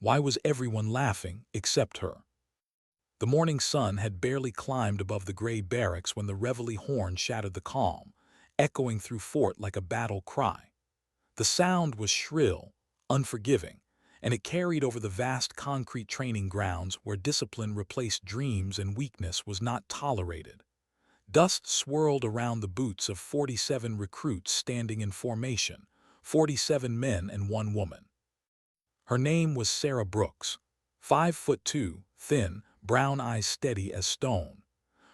Why was everyone laughing except her? The morning sun had barely climbed above the gray barracks when the reveille horn shattered the calm, echoing through fort like a battle cry. The sound was shrill, unforgiving, and it carried over the vast concrete training grounds where discipline replaced dreams and weakness was not tolerated. Dust swirled around the boots of 47 recruits standing in formation, 47 men and one woman. Her name was Sarah Brooks, 5'2", thin, brown eyes steady as stone.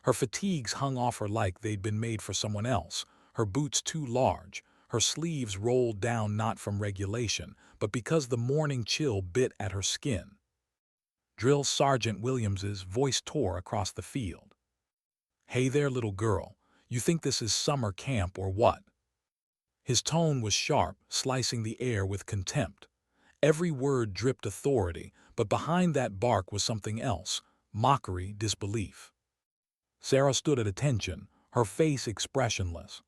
Her fatigues hung off her like they'd been made for someone else, her boots too large, her sleeves rolled down not from regulation, but because the morning chill bit at her skin. Drill Sergeant Williams's voice tore across the field. "Hey there, little girl, you think this is summer camp or what?" His tone was sharp, slicing the air with contempt. Every word dripped authority, but behind that bark was something else, mockery, disbelief. Sarah stood at attention, her face expressionless.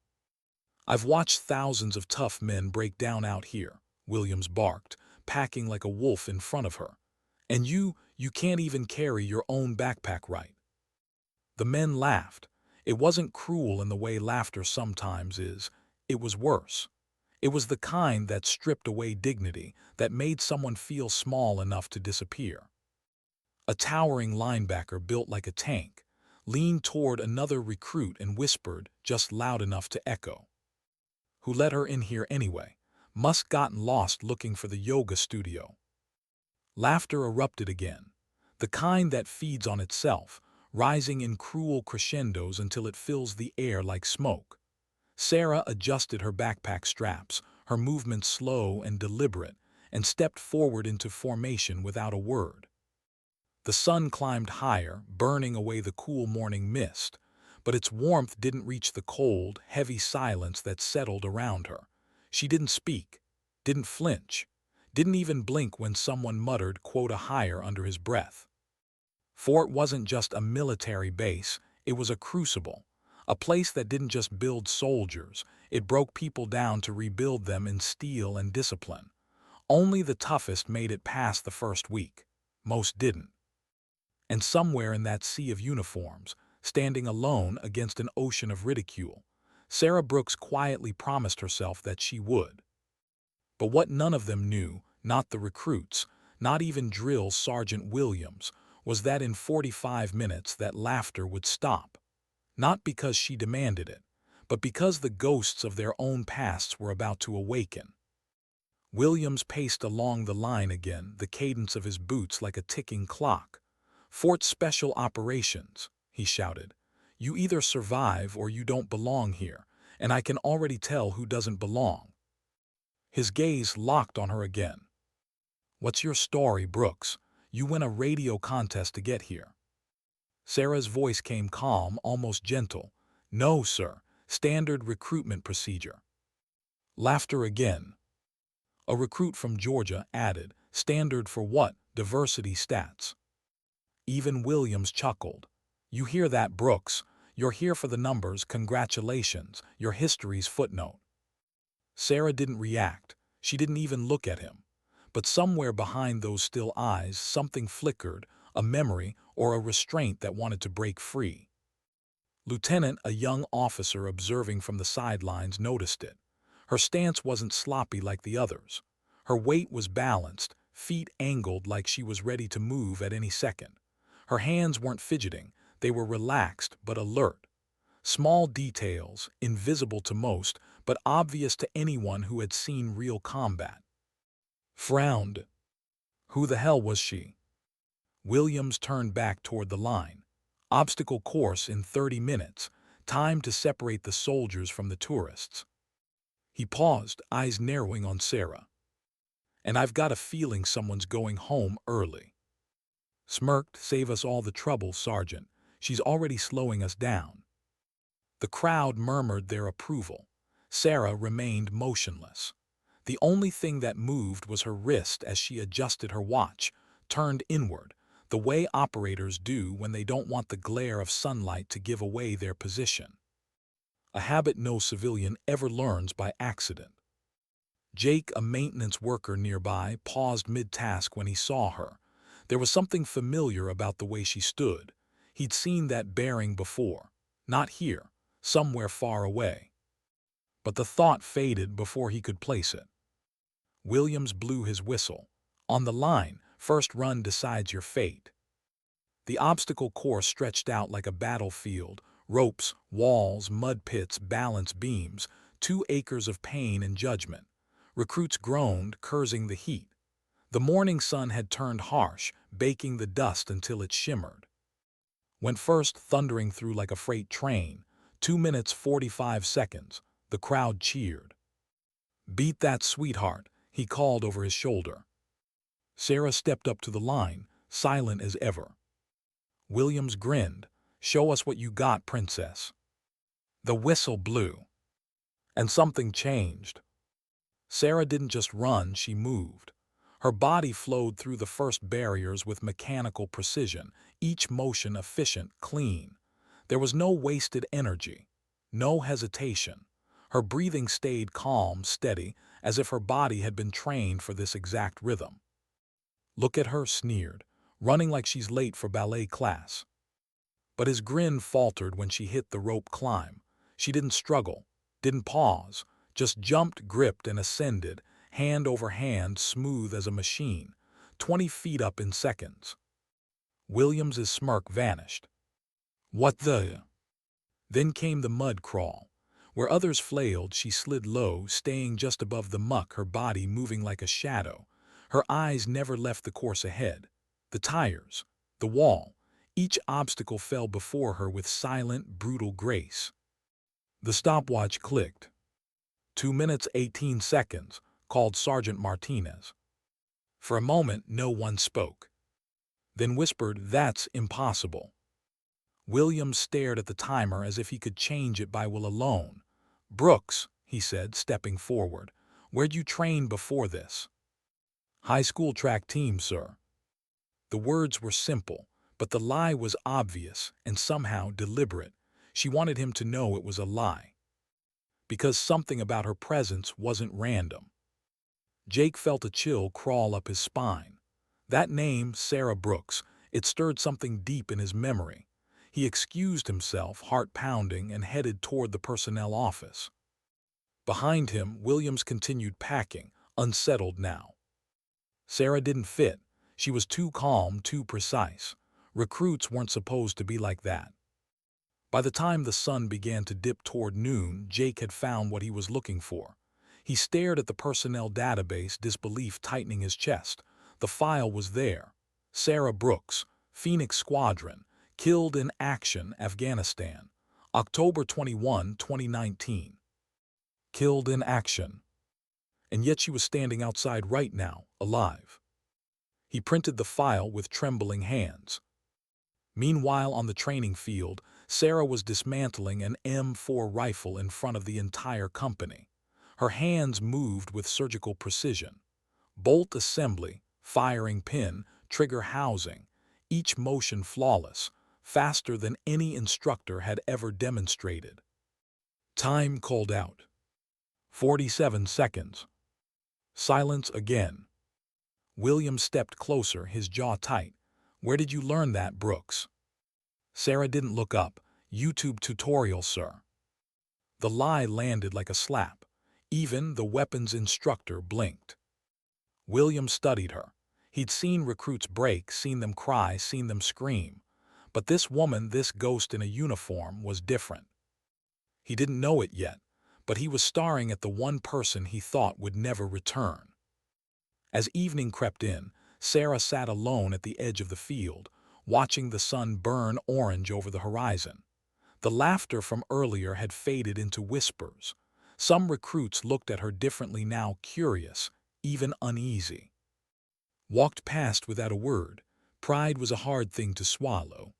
"I've watched thousands of tough men break down out here," Williams barked, packing like a wolf in front of her. "And you can't even carry your own backpack right." The men laughed. It wasn't cruel in the way laughter sometimes is. It was worse. It was the kind that stripped away dignity, that made someone feel small enough to disappear. A towering linebacker built like a tank leaned toward another recruit and whispered, just loud enough to echo. "Who let her in here anyway? Must gotten lost looking for the yoga studio." Laughter erupted again, the kind that feeds on itself, rising in cruel crescendos until it fills the air like smoke. Sarah adjusted her backpack straps, her movements slow and deliberate, and stepped forward into formation without a word. The sun climbed higher, burning away the cool morning mist, but its warmth didn't reach the cold, heavy silence that settled around her. She didn't speak, didn't flinch, didn't even blink when someone muttered "quota higher" under his breath. Fort wasn't just a military base, it was a crucible, a place that didn't just build soldiers, it broke people down to rebuild them in steel and discipline. Only the toughest made it past the first week. Most didn't. And somewhere in that sea of uniforms, standing alone against an ocean of ridicule, Sarah Brooks quietly promised herself that she would. But what none of them knew, not the recruits, not even Drill Sergeant Williams, was that in 45 minutes that laughter would stop. Not because she demanded it, but because the ghosts of their own pasts were about to awaken. Williams paced along the line again, the cadence of his boots like a ticking clock. "Fort Special Operations," he shouted. "You either survive or you don't belong here, and I can already tell who doesn't belong." His gaze locked on her again. "What's your story, Brooks? You win a radio contest to get here." Sarah's voice came calm, almost gentle. "No, sir. Standard recruitment procedure." Laughter again. A recruit from Georgia added, "Standard for what? Diversity stats." Even Williams chuckled. "You hear that, Brooks? You're here for the numbers, congratulations, your history's footnote." Sarah didn't react. She didn't even look at him. But somewhere behind those still eyes, something flickered, a memory or a restraint that wanted to break free. Lieutenant, a young officer observing from the sidelines, noticed it. Her stance wasn't sloppy like the others. Her weight was balanced, feet angled like she was ready to move at any second. Her hands weren't fidgeting, they were relaxed but alert. Small details, invisible to most, but obvious to anyone who had seen real combat. Frowned. Who the hell was she? Williams turned back toward the line. Obstacle course in 30 minutes, time to separate the soldiers from the tourists. He paused, eyes narrowing on Sarah. "And I've got a feeling someone's going home early." Smirked, "Save us all the trouble, Sergeant. She's already slowing us down." The crowd murmured their approval. Sarah remained motionless. The only thing that moved was her wrist as she adjusted her watch, turned inward, the way operators do when they don't want the glare of sunlight to give away their position. A habit no civilian ever learns by accident. Jake, a maintenance worker nearby, paused mid-task when he saw her. There was something familiar about the way she stood. He'd seen that bearing before. Not here, somewhere far away. But the thought faded before he could place it. Williams blew his whistle. On the line, first run decides your fate. The obstacle course stretched out like a battlefield. Ropes, walls, mud pits, balance beams, 2 acres of pain and judgment. Recruits groaned, cursing the heat. The morning sun had turned harsh, baking the dust until it shimmered. Went first, thundering through like a freight train. 2 minutes 45 seconds. The crowd cheered. "Beat that, sweetheart," he called over his shoulder. Sarah stepped up to the line, silent as ever. Williams grinned. "Show us what you got, princess." The whistle blew. And something changed. Sarah didn't just run, she moved. Her body flowed through the first barriers with mechanical precision, each motion efficient, clean. There was no wasted energy, no hesitation. Her breathing stayed calm, steady, as if her body had been trained for this exact rhythm. "Look at her," sneered, "running like she's late for ballet class." But his grin faltered when she hit the rope climb. She didn't struggle, didn't pause, just jumped, gripped, and ascended, hand over hand, smooth as a machine, 20 feet up in seconds. Williams's smirk vanished. "What the?" Then came the mud crawl. Where others flailed, she slid low, staying just above the muck, her body moving like a shadow. Her eyes never left the course ahead. The tires, the wall, each obstacle fell before her with silent, brutal grace. The stopwatch clicked. 2 minutes 18 seconds, called Sergeant Martinez. For a moment, no one spoke. Then whispered, "That's impossible." Williams stared at the timer as if he could change it by will alone. "Brooks," he said, stepping forward, "where'd you train before this?" "High school track team, sir." The words were simple, but the lie was obvious and somehow deliberate. She wanted him to know it was a lie. Because something about her presence wasn't random. Jake felt a chill crawl up his spine. That name, Sarah Brooks, it stirred something deep in his memory. He excused himself, heart pounding, and headed toward the personnel office. Behind him, Williams continued packing, unsettled now. Sarah didn't fit. She was too calm, too precise. Recruits weren't supposed to be like that. By the time the sun began to dip toward noon, Jake had found what he was looking for. He stared at the personnel database, disbelief tightening his chest. The file was there. Sarah Brooks, Phoenix Squadron, killed in action, Afghanistan. October 21, 2019. Killed in action. And yet she was standing outside right now, alive. He printed the file with trembling hands. Meanwhile, on the training field, Sarah was dismantling an M4 rifle in front of the entire company. Her hands moved with surgical precision. Bolt assembly, firing pin, trigger housing, each motion flawless, faster than any instructor had ever demonstrated. Time called out. 47 seconds. Silence again. William stepped closer, his jaw tight. "Where did you learn that, Brooks?" Sarah didn't look up. "YouTube tutorial, sir." The lie landed like a slap. Even the weapons instructor blinked. William studied her. He'd seen recruits break, seen them cry, seen them scream. But this woman, this ghost in a uniform, was different. He didn't know it yet, but he was staring at the one person he thought would never return. As evening crept in, Sarah sat alone at the edge of the field, watching the sun burn orange over the horizon. The laughter from earlier had faded into whispers. Some recruits looked at her differently now, curious, even uneasy. Walked past without a word. Pride was a hard thing to swallow.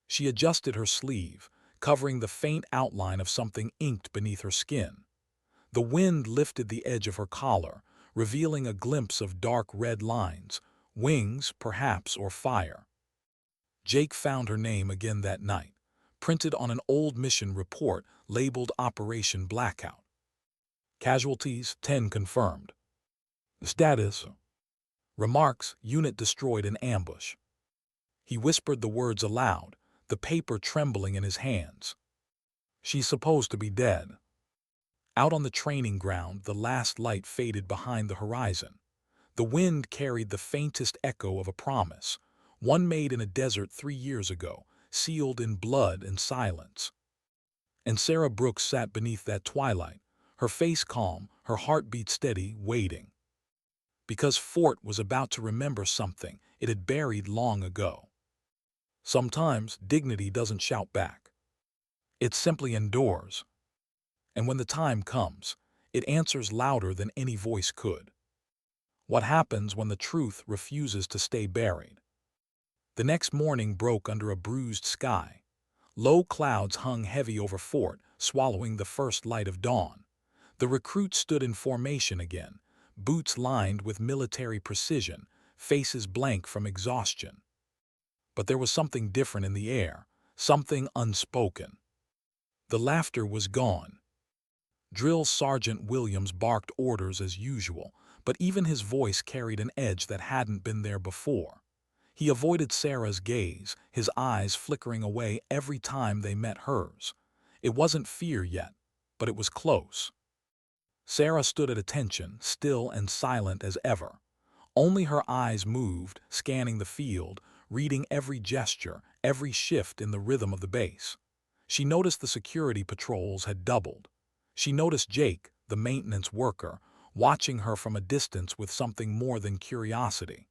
She adjusted her sleeve, covering the faint outline of something inked beneath her skin. The wind lifted the edge of her collar, revealing a glimpse of dark red lines, wings, perhaps, or fire. Jake found her name again that night, printed on an old mission report labeled Operation Blackout. Casualties, 10 confirmed. Status. Remarks, unit destroyed in ambush. He whispered the words aloud, the paper trembling in his hands. She's supposed to be dead. Out on the training ground, the last light faded behind the horizon. The wind carried the faintest echo of a promise, one made in a desert 3 years ago, sealed in blood and silence. And Sarah Brooks sat beneath that twilight, her face calm, her heartbeat steady, waiting. Because Fort was about to remember something it had buried long ago. Sometimes dignity doesn't shout back. It simply endures. And when the time comes, it answers louder than any voice could. What happens when the truth refuses to stay buried? The next morning broke under a bruised sky. Low clouds hung heavy over Fort, swallowing the first light of dawn. The recruits stood in formation again, boots lined with military precision, faces blank from exhaustion. But there was something different in the air, something unspoken. The laughter was gone. Drill Sergeant Williams barked orders as usual, but even his voice carried an edge that hadn't been there before. He avoided Sarah's gaze, his eyes flickering away every time they met hers. It wasn't fear yet, but it was close. Sarah stood at attention, still and silent as ever. Only her eyes moved, scanning the field, reading every gesture, every shift in the rhythm of the base. She noticed the security patrols had doubled. She noticed Jake, the maintenance worker, watching her from a distance with something more than curiosity.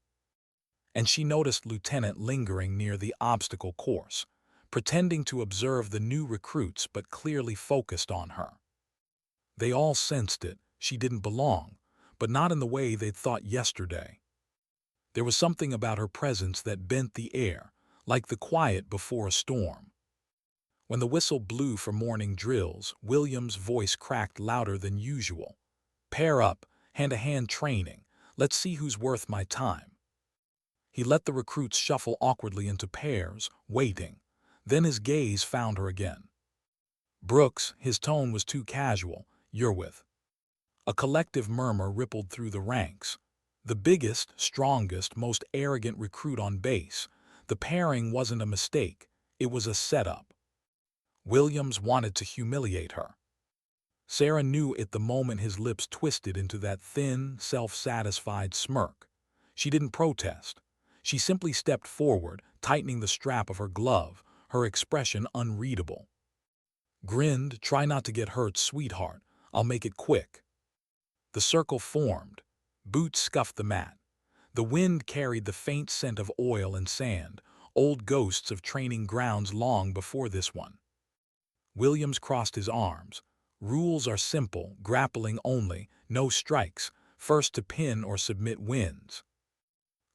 And she noticed Lieutenant lingering near the obstacle course, pretending to observe the new recruits but clearly focused on her. They all sensed it, she didn't belong, but not in the way they'd thought yesterday. There was something about her presence that bent the air, like the quiet before a storm. When the whistle blew for morning drills, Williams' voice cracked louder than usual. "Pair up, hand-to-hand training. Let's see who's worth my time." He let the recruits shuffle awkwardly into pairs, waiting. Then his gaze found her again. "Brooks," his tone was too casual, "you're with." A collective murmur rippled through the ranks. The biggest, strongest, most arrogant recruit on base. The pairing wasn't a mistake, it was a setup. Williams wanted to humiliate her. Sarah knew it the moment his lips twisted into that thin, self-satisfied smirk. She didn't protest. She simply stepped forward, tightening the strap of her glove, her expression unreadable. Grinned, "Try not to get hurt, sweetheart. I'll make it quick." The circle formed. Boots scuffed the mat. The wind carried the faint scent of oil and sand, old ghosts of training grounds long before this one. Williams crossed his arms. "Rules are simple, grappling only, no strikes, first to pin or submit wins."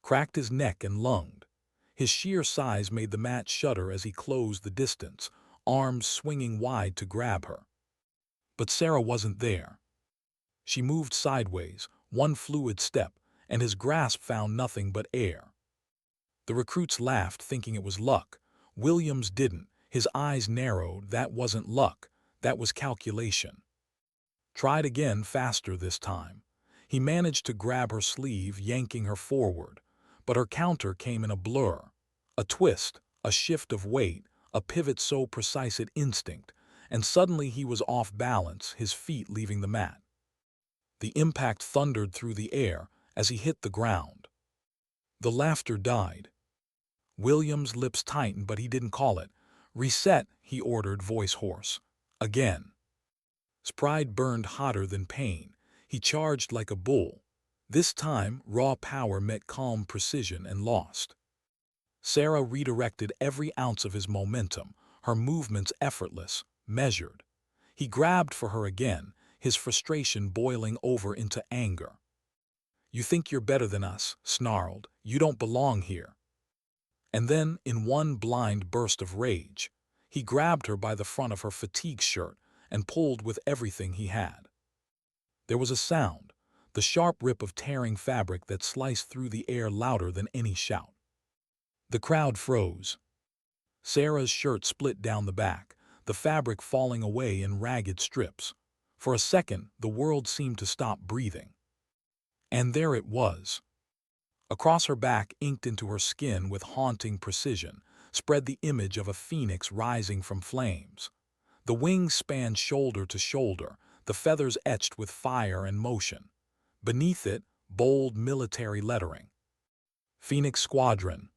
Cracked his neck and lunged. His sheer size made the mat shudder as he closed the distance, arms swinging wide to grab her. But Sarah wasn't there. She moved sideways, one fluid step, and his grasp found nothing but air. The recruits laughed, thinking it was luck. Williams didn't. His eyes narrowed. That wasn't luck. That was calculation. Tried again, faster this time. He managed to grab her sleeve, yanking her forward. But her counter came in a blur. A twist, a shift of weight, a pivot so precise it instinct, and suddenly he was off balance, his feet leaving the mat. The impact thundered through the air as he hit the ground. The laughter died. Williams' lips tightened, but he didn't call it. "Reset," he ordered, voice hoarse. Again. His pride burned hotter than pain. He charged like a bull. This time, raw power met calm precision and lost. Sarah redirected every ounce of his momentum, her movements effortless, measured. He grabbed for her again, his frustration boiling over into anger. "You think you're better than us," snarled. "You don't belong here." And then, in one blind burst of rage, he grabbed her by the front of her fatigue shirt and pulled with everything he had. There was a sound, the sharp rip of tearing fabric that sliced through the air louder than any shout. The crowd froze. Sarah's shirt split down the back, the fabric falling away in ragged strips. For a second, the world seemed to stop breathing. And there it was. Across her back, inked into her skin with haunting precision, spread the image of a phoenix rising from flames. The wings spanned shoulder to shoulder, the feathers etched with fire and motion. Beneath it, bold military lettering. Phoenix Squadron,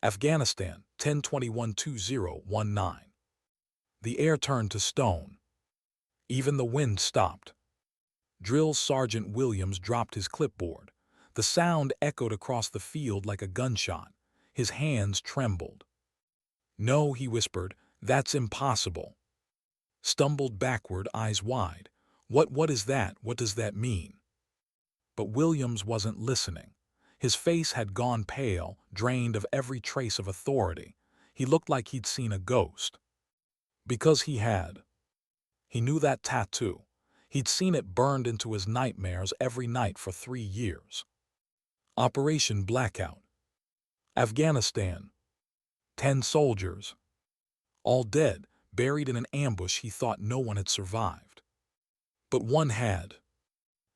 Afghanistan, 10/21/2019. The air turned to stone. Even the wind stopped. Drill Sergeant Williams dropped his clipboard. The sound echoed across the field like a gunshot. His hands trembled. "No," he whispered, "that's impossible." Stumbled backward, eyes wide. What is that? What does that mean?" But Williams wasn't listening. His face had gone pale, drained of every trace of authority. He looked like he'd seen a ghost. Because he had. He knew that tattoo. He'd seen it burned into his nightmares every night for 3 years. Operation Blackout. Afghanistan. 10 soldiers. All dead, buried in an ambush he thought no one had survived. But one had.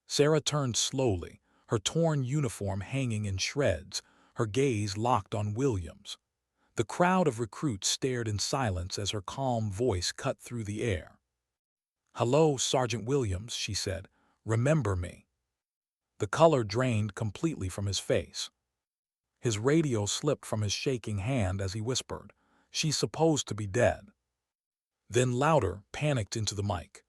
Sarah turned slowly, her torn uniform hanging in shreds, her gaze locked on Williams. The crowd of recruits stared in silence as her calm voice cut through the air. "Hello, Sergeant Williams," she said. "Remember me?" The color drained completely from his face. His radio slipped from his shaking hand as he whispered, "She's supposed to be dead." Then louder, panicked into the mic.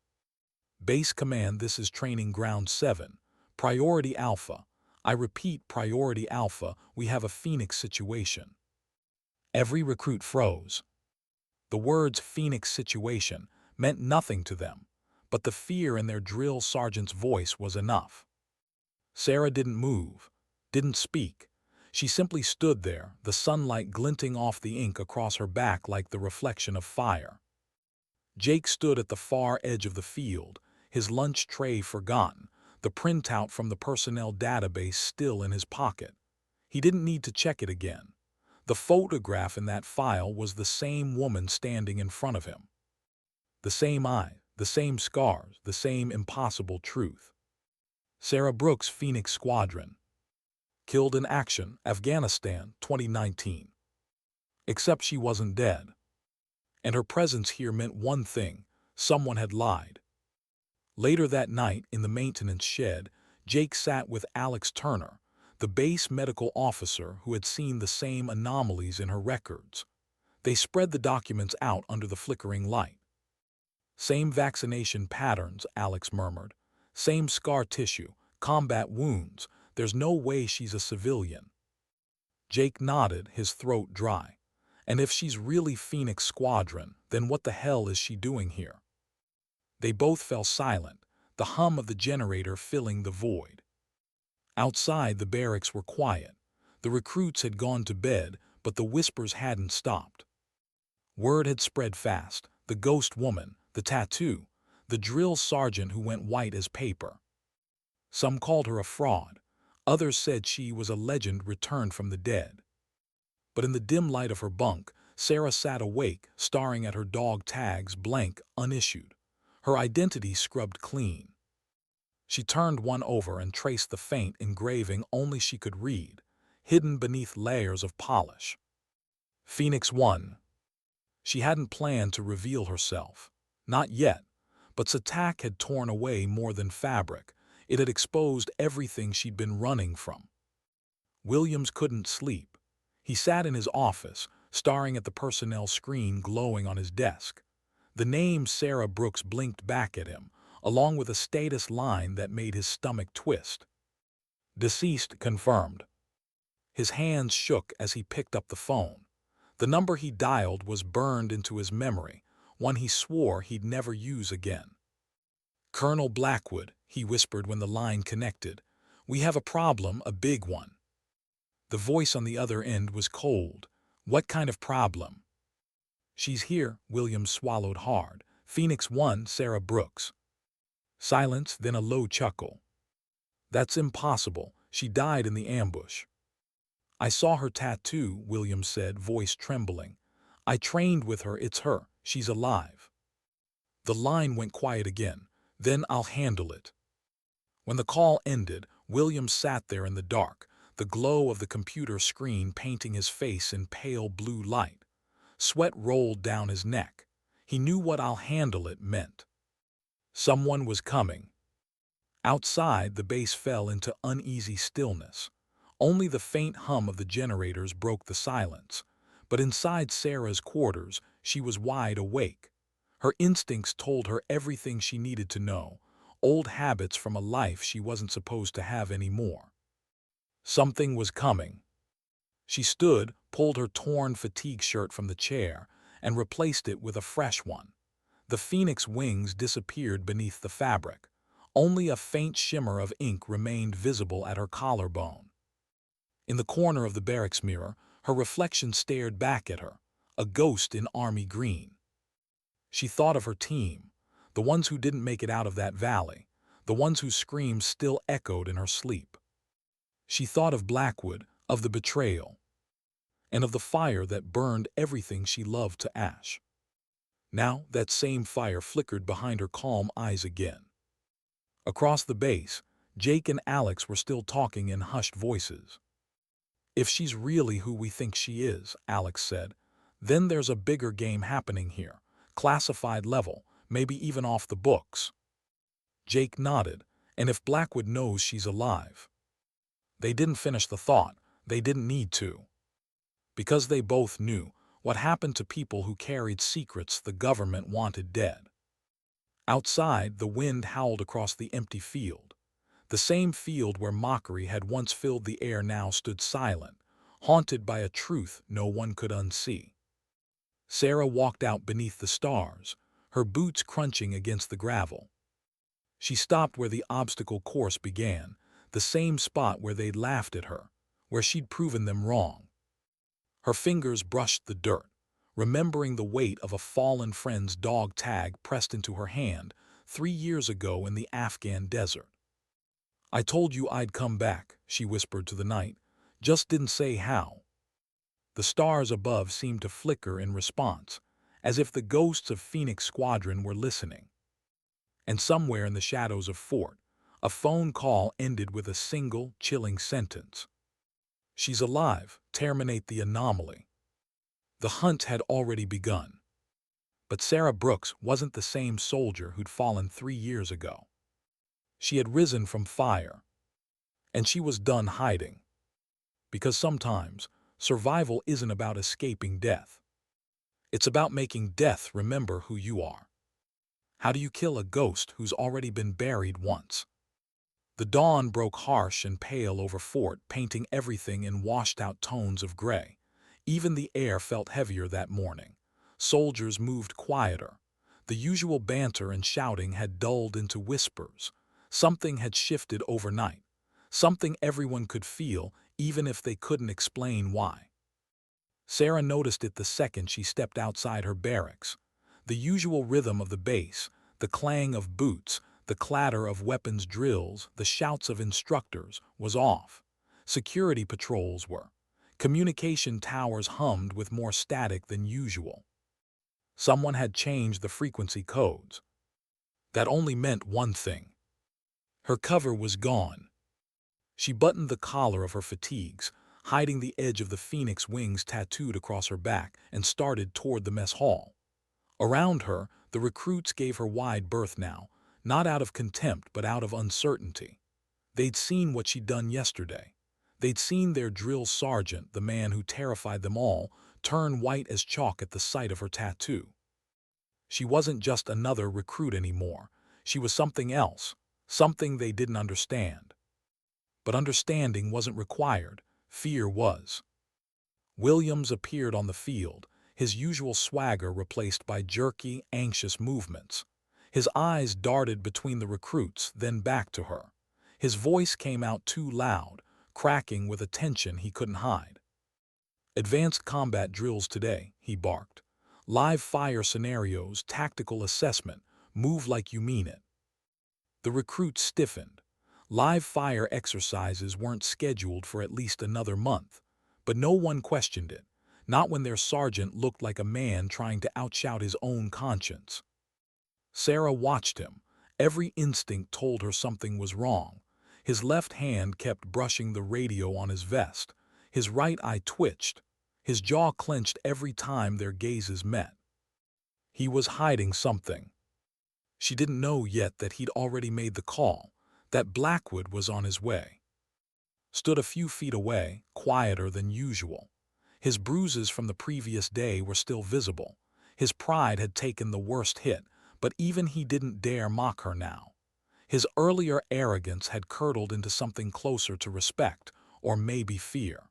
"Base Command, this is Training Ground 7. Priority Alpha. I repeat, Priority Alpha, we have a Phoenix situation." Every recruit froze. The words "Phoenix situation" meant nothing to them, but the fear in their drill sergeant's voice was enough. Sarah didn't move, didn't speak. She simply stood there, the sunlight glinting off the ink across her back like the reflection of fire. Jake stood at the far edge of the field, his lunch tray forgotten, the printout from the personnel database still in his pocket. He didn't need to check it again. The photograph in that file was the same woman standing in front of him. The same eyes, the same scars, the same impossible truth. Sarah Brooks, Phoenix Squadron. Killed in action, Afghanistan, 2019. Except she wasn't dead. And her presence here meant one thing: someone had lied. Later that night, in the maintenance shed, Jake sat with Alex Turner, the base medical officer who had seen the same anomalies in her records. They spread the documents out under the flickering light. "Same vaccination patterns," Alex murmured. "Same scar tissue, combat wounds. There's no way she's a civilian." Jake nodded, his throat dry. "And if she's really Phoenix Squadron, then what the hell is she doing here?" They both fell silent, the hum of the generator filling the void. Outside, the barracks were quiet. The recruits had gone to bed, but the whispers hadn't stopped. Word had spread fast: the ghost woman, the tattoo, the drill sergeant who went white as paper. Some called her a fraud. Others said she was a legend returned from the dead. But in the dim light of her bunk, Sarah sat awake, staring at her dog tags, blank, unissued. Her identity scrubbed clean. She turned one over and traced the faint engraving only she could read, hidden beneath layers of polish. Phoenix 1. She hadn't planned to reveal herself. Not yet. But Satak had torn away more than fabric. It had exposed everything she'd been running from. Williams couldn't sleep. He sat in his office, staring at the personnel screen glowing on his desk. The name Sarah Brooks blinked back at him, along with a status line that made his stomach twist. "Deceased confirmed." His hands shook as he picked up the phone. The number he dialed was burned into his memory, one he swore he'd never use again. "Colonel Blackwood," he whispered when the line connected. "We have a problem, a big one." The voice on the other end was cold. "What kind of problem?" "She's here," Williams swallowed hard. "Phoenix 1, Sarah Brooks." Silence, then a low chuckle. "That's impossible. She died in the ambush." "I saw her tattoo," Williams said, voice trembling. "I trained with her. It's her. She's alive." The line went quiet again. Then I'll handle it." When the call ended, William sat there in the dark, the glow of the computer screen painting his face in pale blue light. Sweat rolled down his neck. He knew what "I'll handle it" meant. Someone was coming. Outside, the base fell into uneasy stillness. Only the faint hum of the generators broke the silence. But inside Sarah's quarters, she was wide awake. Her instincts told her everything she needed to know, old habits from a life she wasn't supposed to have anymore. Something was coming. She stood, pulled her torn fatigue shirt from the chair, and replaced it with a fresh one. The phoenix wings disappeared beneath the fabric. Only a faint shimmer of ink remained visible at her collarbone. In the corner of the barracks mirror, her reflection stared back at her, a ghost in army green. She thought of her team, the ones who didn't make it out of that valley, the ones whose screams still echoed in her sleep. She thought of Blackwood, of the betrayal, and of the fire that burned everything she loved to ash. Now that same fire flickered behind her calm eyes again. Across the base, Jake and Alex were still talking in hushed voices. "If she's really who we think she is," Alex said, "then there's a bigger game happening here. Classified level, maybe even off the books." Jake nodded. "And if Blackwood knows she's alive?" They didn't finish the thought. They didn't need to. Because they both knew what happened to people who carried secrets the government wanted dead. Outside, the wind howled across the empty field. The same field where mockery had once filled the air now stood silent, haunted by a truth no one could unsee. Sarah walked out beneath the stars, her boots crunching against the gravel. She stopped where the obstacle course began, the same spot where they'd laughed at her, where she'd proven them wrong. Her fingers brushed the dirt, remembering the weight of a fallen friend's dog tag pressed into her hand 3 years ago in the Afghan desert. "I told you I'd come back," she whispered to the night, "just didn't say how." The stars above seemed to flicker in response, as if the ghosts of Phoenix Squadron were listening. And somewhere in the shadows of Fort, a phone call ended with a single, chilling sentence. "She's alive. Terminate the anomaly." The hunt had already begun. But Sarah Brooks wasn't the same soldier who'd fallen 3 years ago. She had risen from fire. And she was done hiding. Because sometimes, survival isn't about escaping death. It's about making death remember who you are. How do you kill a ghost who's already been buried once? The dawn broke harsh and pale over Fort, painting everything in washed-out tones of gray. Even the air felt heavier that morning. Soldiers moved quieter. The usual banter and shouting had dulled into whispers. Something had shifted overnight. Something everyone could feel, even if they couldn't explain why. Sarah noticed it the second she stepped outside her barracks. The usual rhythm of the base, the clang of boots, the clatter of weapons drills, the shouts of instructors, was off. Security patrols were. Communication towers hummed with more static than usual. Someone had changed the frequency codes. That only meant one thing. Her cover was gone. She buttoned the collar of her fatigues, hiding the edge of the phoenix wings tattooed across her back, and started toward the mess hall. Around her, the recruits gave her wide berth now, not out of contempt but out of uncertainty. They'd seen what she'd done yesterday. They'd seen their drill sergeant, the man who terrified them all, turn white as chalk at the sight of her tattoo. She wasn't just another recruit anymore. She was something else, something they didn't understand. But understanding wasn't required. Fear was. Williams appeared on the field, his usual swagger replaced by jerky, anxious movements. His eyes darted between the recruits, then back to her. His voice came out too loud, cracking with a tension he couldn't hide. "Advanced combat drills today," he barked. "Live fire scenarios, tactical assessment, move like you mean it." The recruits stiffened. Live fire exercises weren't scheduled for at least another month, but no one questioned it, not when their sergeant looked like a man trying to outshout his own conscience. Sarah watched him, Every instinct told her something was wrong. His left hand kept brushing the radio on his vest. His right eye twitched. His jaw clenched every time their gazes met. He was hiding something. She didn't know yet that he'd already made the call, that Blackwood was on his way. Stood a few feet away, quieter than usual. His bruises from the previous day were still visible. His pride had taken the worst hit, but even he didn't dare mock her now. His earlier arrogance had curdled into something closer to respect, or maybe fear.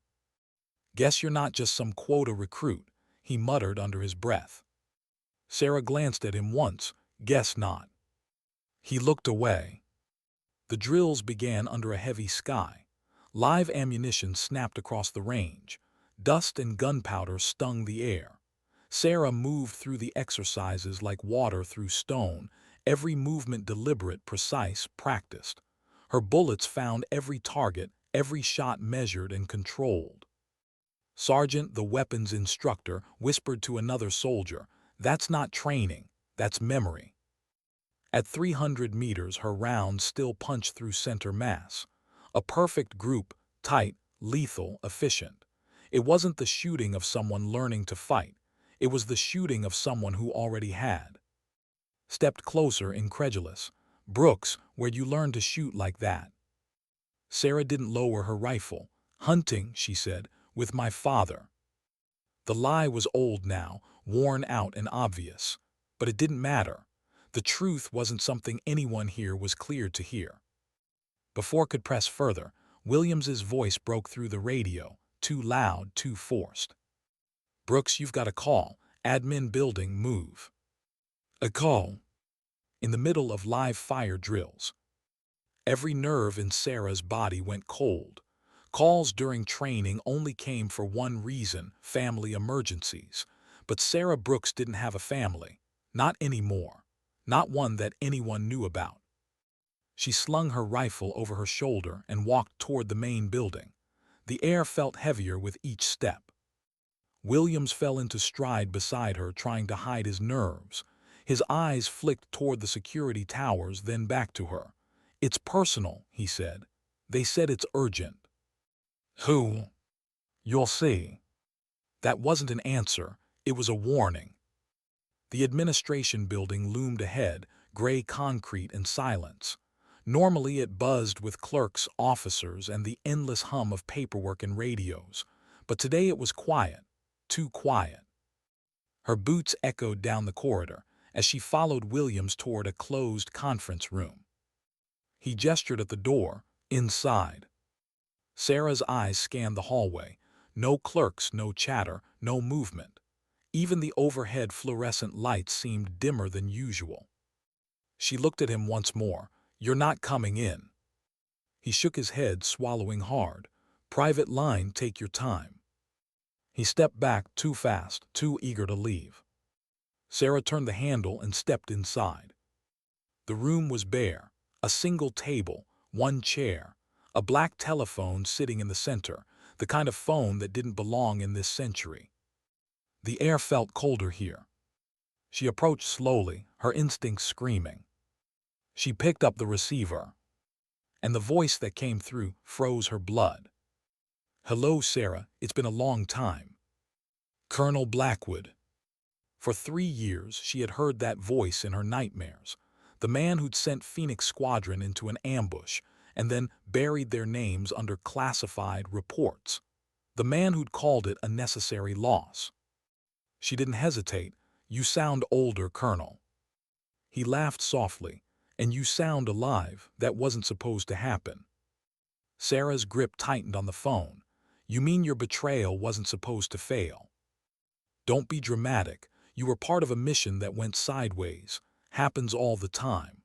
"Guess you're not just some quota recruit," he muttered under his breath. Sarah glanced at him once. "Guess not." He looked away. The drills began under a heavy sky. Live ammunition snapped across the range. Dust and gunpowder stung the air. Sarah moved through the exercises like water through stone, every movement deliberate, precise, practiced. Her bullets found every target, every shot measured and controlled. Sergeant, the weapons instructor, whispered to another soldier, "That's not training, that's memory." At 300 meters, her rounds still punched through center mass. A perfect group, tight, lethal, efficient. It wasn't the shooting of someone learning to fight. It was the shooting of someone who already had. Stepped closer, incredulous. "Brooks, where'd you learn to shoot like that?" Sarah didn't lower her rifle. "Hunting," she said, "with my father." The lie was old now, worn out and obvious. But it didn't matter. The truth wasn't something anyone here was cleared to hear. Before could press further, Williams's voice broke through the radio, too loud, too forced. "Brooks, you've got a call. Admin building, move." A call. In the middle of live fire drills. Every nerve in Sarah's body went cold. Calls during training only came for one reason: family emergencies. But Sarah Brooks didn't have a family. Not anymore. Not one that anyone knew about. She slung her rifle over her shoulder and walked toward the main building. The air felt heavier with each step. Williams fell into stride beside her, trying to hide his nerves. His eyes flicked toward the security towers, then back to her. "It's personal," he said. "They said it's urgent." "Who?" "You'll see." That wasn't an answer. It was a warning. The administration building loomed ahead, gray concrete and silence. Normally it buzzed with clerks, officers, and the endless hum of paperwork and radios. But today it was quiet. Too quiet. Her boots echoed down the corridor as she followed Williams toward a closed conference room. He gestured at the door. "Inside." Sarah's eyes scanned the hallway. No clerks, no chatter, no movement. Even the overhead fluorescent lights seemed dimmer than usual. She looked at him once more. "You're not coming in." He shook his head, swallowing hard. "Private line, take your time." He stepped back, too fast, too eager to leave. Sarah turned the handle and stepped inside. The room was bare. A single table, one chair, a black telephone sitting in the center, the kind of phone that didn't belong in this century. The air felt colder here. She approached slowly, her instincts screaming. She picked up the receiver, and the voice that came through froze her blood. "Hello, Sarah, it's been a long time." Colonel Blackwood. For 3 years she had heard that voice in her nightmares. The man who'd sent Phoenix Squadron into an ambush and then buried their names under classified reports. The man who'd called it a necessary loss. She didn't hesitate. "You sound older, Colonel." He laughed softly. "And you sound alive. That wasn't supposed to happen." Sarah's grip tightened on the phone. "You mean your betrayal wasn't supposed to fail?" "Don't be dramatic. You were part of a mission that went sideways. Happens all the time."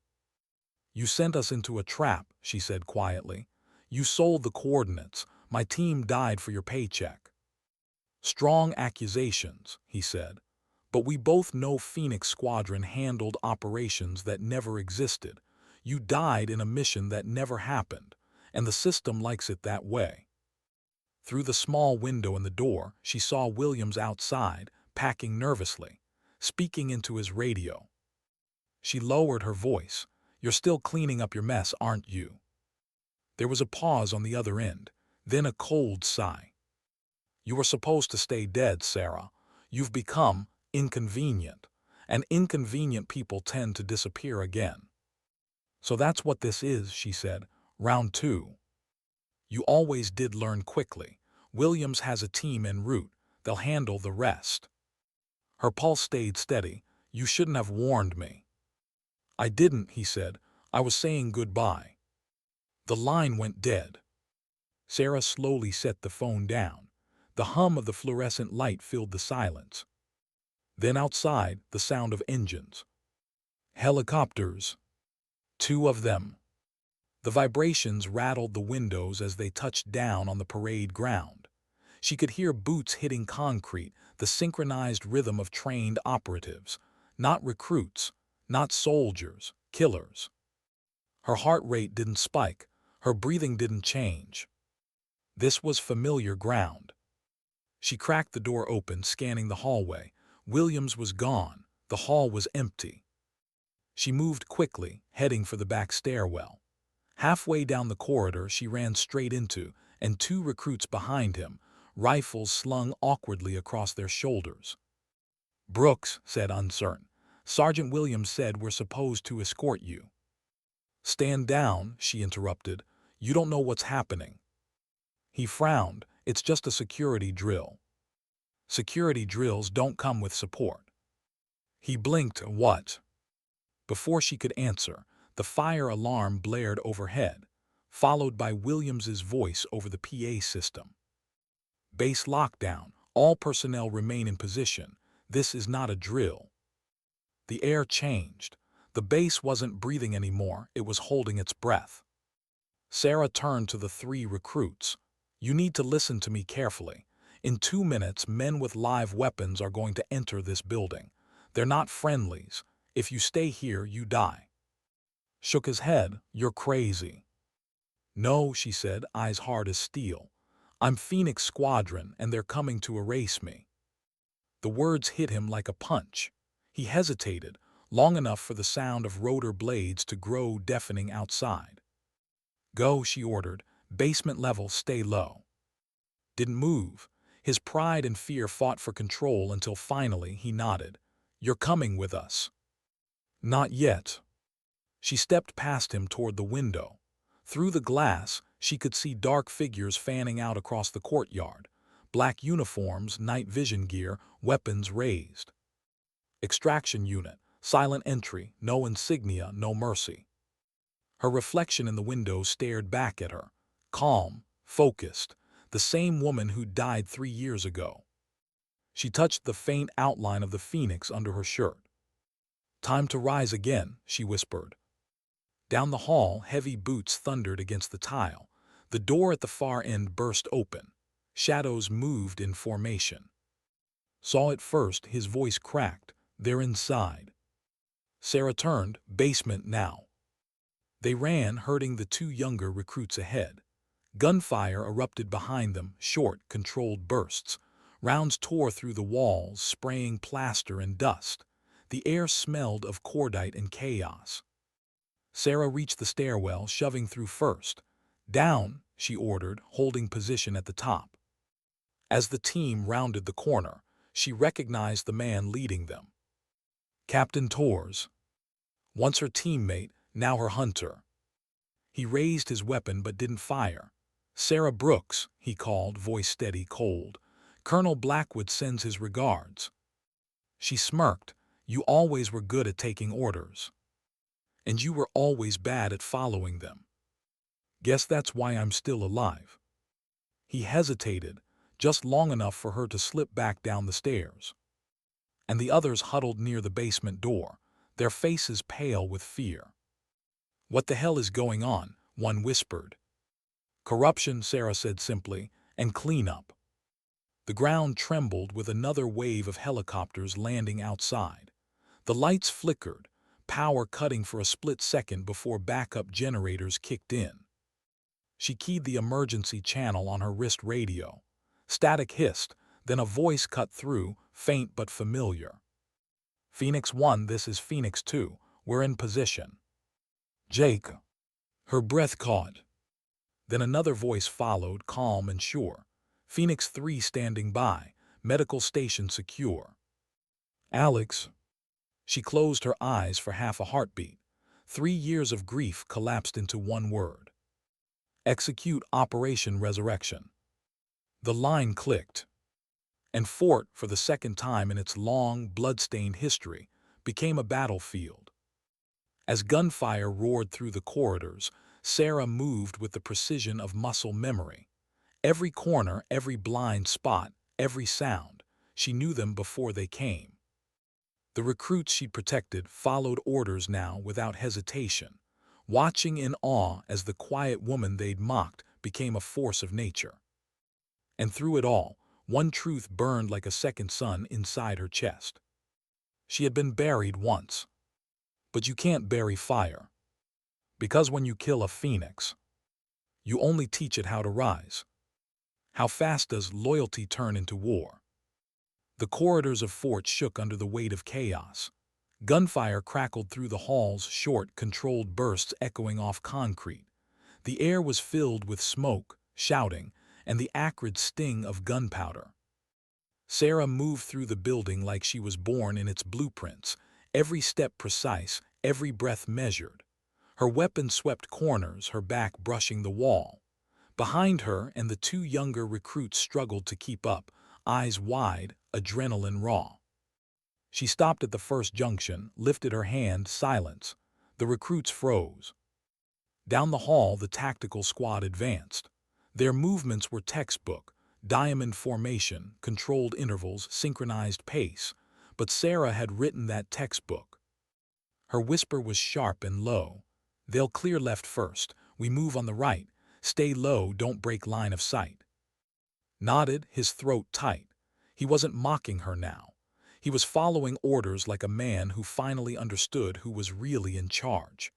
"You sent us into a trap," she said quietly. "You sold the coordinates. My team died for your paycheck." "Strong accusations," he said. "But we both know Phoenix Squadron handled operations that never existed. You died in a mission that never happened, and the system likes it that way." Through the small window in the door, she saw Williams outside, packing nervously, speaking into his radio. She lowered her voice. You're still cleaning up your mess, aren't you? There was a pause on the other end, then a cold sigh. You were supposed to stay dead, Sarah. You've become inconvenient, and inconvenient people tend to disappear again. So that's what this is, she said. Round two. You always did learn quickly. Williams has a team en route. They'll handle the rest. Her pulse stayed steady. You shouldn't have warned me. I didn't, he said. I was saying goodbye. The line went dead. Sarah slowly set the phone down. The hum of the fluorescent light filled the silence. Then outside, the sound of engines. Helicopters. 2 of them. The vibrations rattled the windows as they touched down on the parade ground. She could hear boots hitting concrete, the synchronized rhythm of trained operatives. Not recruits, not soldiers, killers. Her heart rate didn't spike. Her breathing didn't change. This was familiar ground. She cracked the door open, scanning the hallway. Williams was gone. The hall was empty. She moved quickly, heading for the back stairwell. Halfway down the corridor, she ran straight into, and 2 recruits behind him, rifles slung awkwardly across their shoulders. Brooks said, uncertain. Sergeant Williams said we're supposed to escort you. Stand down, she interrupted. You don't know what's happening. He frowned. It's just a security drill. Security drills don't come with support. He blinked. What? Before she could answer, the fire alarm blared overhead, followed by Williams's voice over the PA system. Base lockdown. All personnel remain in position. This is not a drill. The air changed. The base wasn't breathing anymore. It was holding its breath. Sarah turned to the 3 recruits. You need to listen to me carefully. In 2 minutes, men with live weapons are going to enter this building. They're not friendlies. If you stay here, you die. Shook his head. You're crazy. No, she said, eyes hard as steel. I'm Phoenix Squadron, and they're coming to erase me. The words hit him like a punch. He hesitated, long enough for the sound of rotor blades to grow deafening outside. Go, she ordered. Basement level, stay low. Didn't move. His pride and fear fought for control until finally he nodded. You're coming with us. Not yet. She stepped past him toward the window. Through the glass, she could see dark figures fanning out across the courtyard. Black uniforms, night vision gear, weapons raised. Extraction unit, silent entry, no insignia, no mercy. Her reflection in the window stared back at her, calm, focused, the same woman who died 3 years ago. She touched the faint outline of the phoenix under her shirt. Time to rise again, she whispered. Down the hall, heavy boots thundered against the tile. The door at the far end burst open. Shadows moved in formation. Saw it first, his voice cracked. They're inside. Sarah turned, basement now. They ran, herding the 2 younger recruits ahead. Gunfire erupted behind them, short, controlled bursts. Rounds tore through the walls, spraying plaster and dust. The air smelled of cordite and chaos. Sarah reached the stairwell, shoving through first. Down, she ordered, holding position at the top. As the team rounded the corner, she recognized the man leading them. Captain Torres. Once her teammate, now her hunter. He raised his weapon but didn't fire. Sarah Brooks, he called, voice steady, cold. Colonel Blackwood sends his regards. She smirked. You always were good at taking orders. And you were always bad at following them. Guess that's why I'm still alive. He hesitated, just long enough for her to slip back down the stairs. And the others huddled near the basement door, their faces pale with fear. What the hell is going on? One whispered. Corruption, Sarah said simply, and cleanup. The ground trembled with another wave of helicopters landing outside. The lights flickered, power cutting for a split second before backup generators kicked in. She keyed the emergency channel on her wrist radio. Static hissed, then a voice cut through, faint but familiar. Phoenix 1, this is Phoenix 2. We're in position. Jake. Her breath caught. Then another voice followed, calm and sure. Phoenix 3 standing by, medical station secure. Alex. She closed her eyes for half a heartbeat. 3 years of grief collapsed into one word. Execute Operation Resurrection. The line clicked. And Fort, for the second time in its long, blood-stained history, became a battlefield. As gunfire roared through the corridors, Sarah moved with the precision of muscle memory. Every corner, every blind spot, every sound, she knew them before they came. The recruits she'd protected followed orders now without hesitation, watching in awe as the quiet woman they'd mocked became a force of nature. And through it all, one truth burned like a second sun inside her chest. She had been buried once. But you can't bury fire. Because when you kill a phoenix, you only teach it how to rise. How fast does loyalty turn into war? The corridors of Fort shook under the weight of chaos. Gunfire crackled through the halls, short, controlled bursts echoing off concrete. The air was filled with smoke, shouting, and the acrid sting of gunpowder. Sarah moved through the building like she was born in its blueprints, every step precise, every breath measured. Her weapon swept corners, her back brushing the wall. Behind her and the two younger recruits struggled to keep up, eyes wide, adrenaline raw. She stopped at the first junction, lifted her hand, silence. The recruits froze. Down the hall, the tactical squad advanced. Their movements were textbook, diamond formation, controlled intervals, synchronized pace. But Sarah had written that textbook. Her whisper was sharp and low. They'll clear left first. We move on the right. Stay low, don't break line of sight. Nodded, his throat tight. He wasn't mocking her now. He was following orders like a man who finally understood who was really in charge.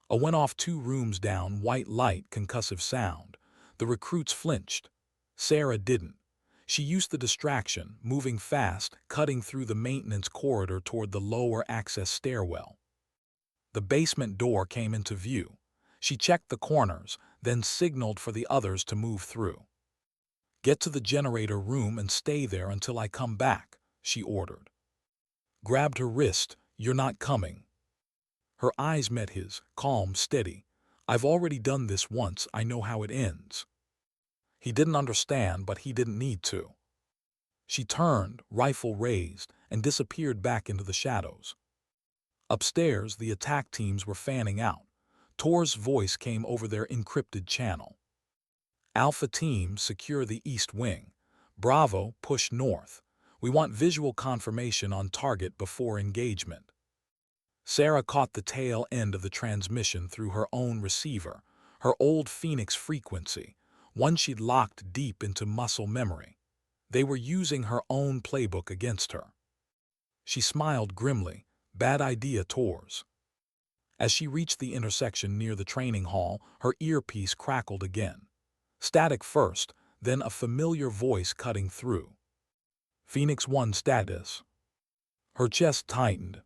A went off 2 rooms down, white light, concussive sound. The recruits flinched. Sarah didn't. She used the distraction, moving fast, cutting through the maintenance corridor toward the lower access stairwell. The basement door came into view. She checked the corners, then signaled for the others to move through. Get to the generator room and stay there until I come back, she ordered. Grabbed her wrist, you're not coming. Her eyes met his, calm, steady. I've already done this once, I know how it ends. He didn't understand, but he didn't need to. She turned, rifle raised, and disappeared back into the shadows. Upstairs, the attack teams were fanning out. Tor's voice came over their encrypted channel. Alpha Team, secure the east wing. Bravo, push north. We want visual confirmation on target before engagement. Sarah caught the tail end of the transmission through her own receiver, her old Phoenix frequency, one she'd locked deep into muscle memory. They were using her own playbook against her. She smiled grimly. Bad idea, Tors. As she reached the intersection near the training hall, her earpiece crackled again. Static first, then a familiar voice cutting through. Phoenix 1 status. Her chest tightened.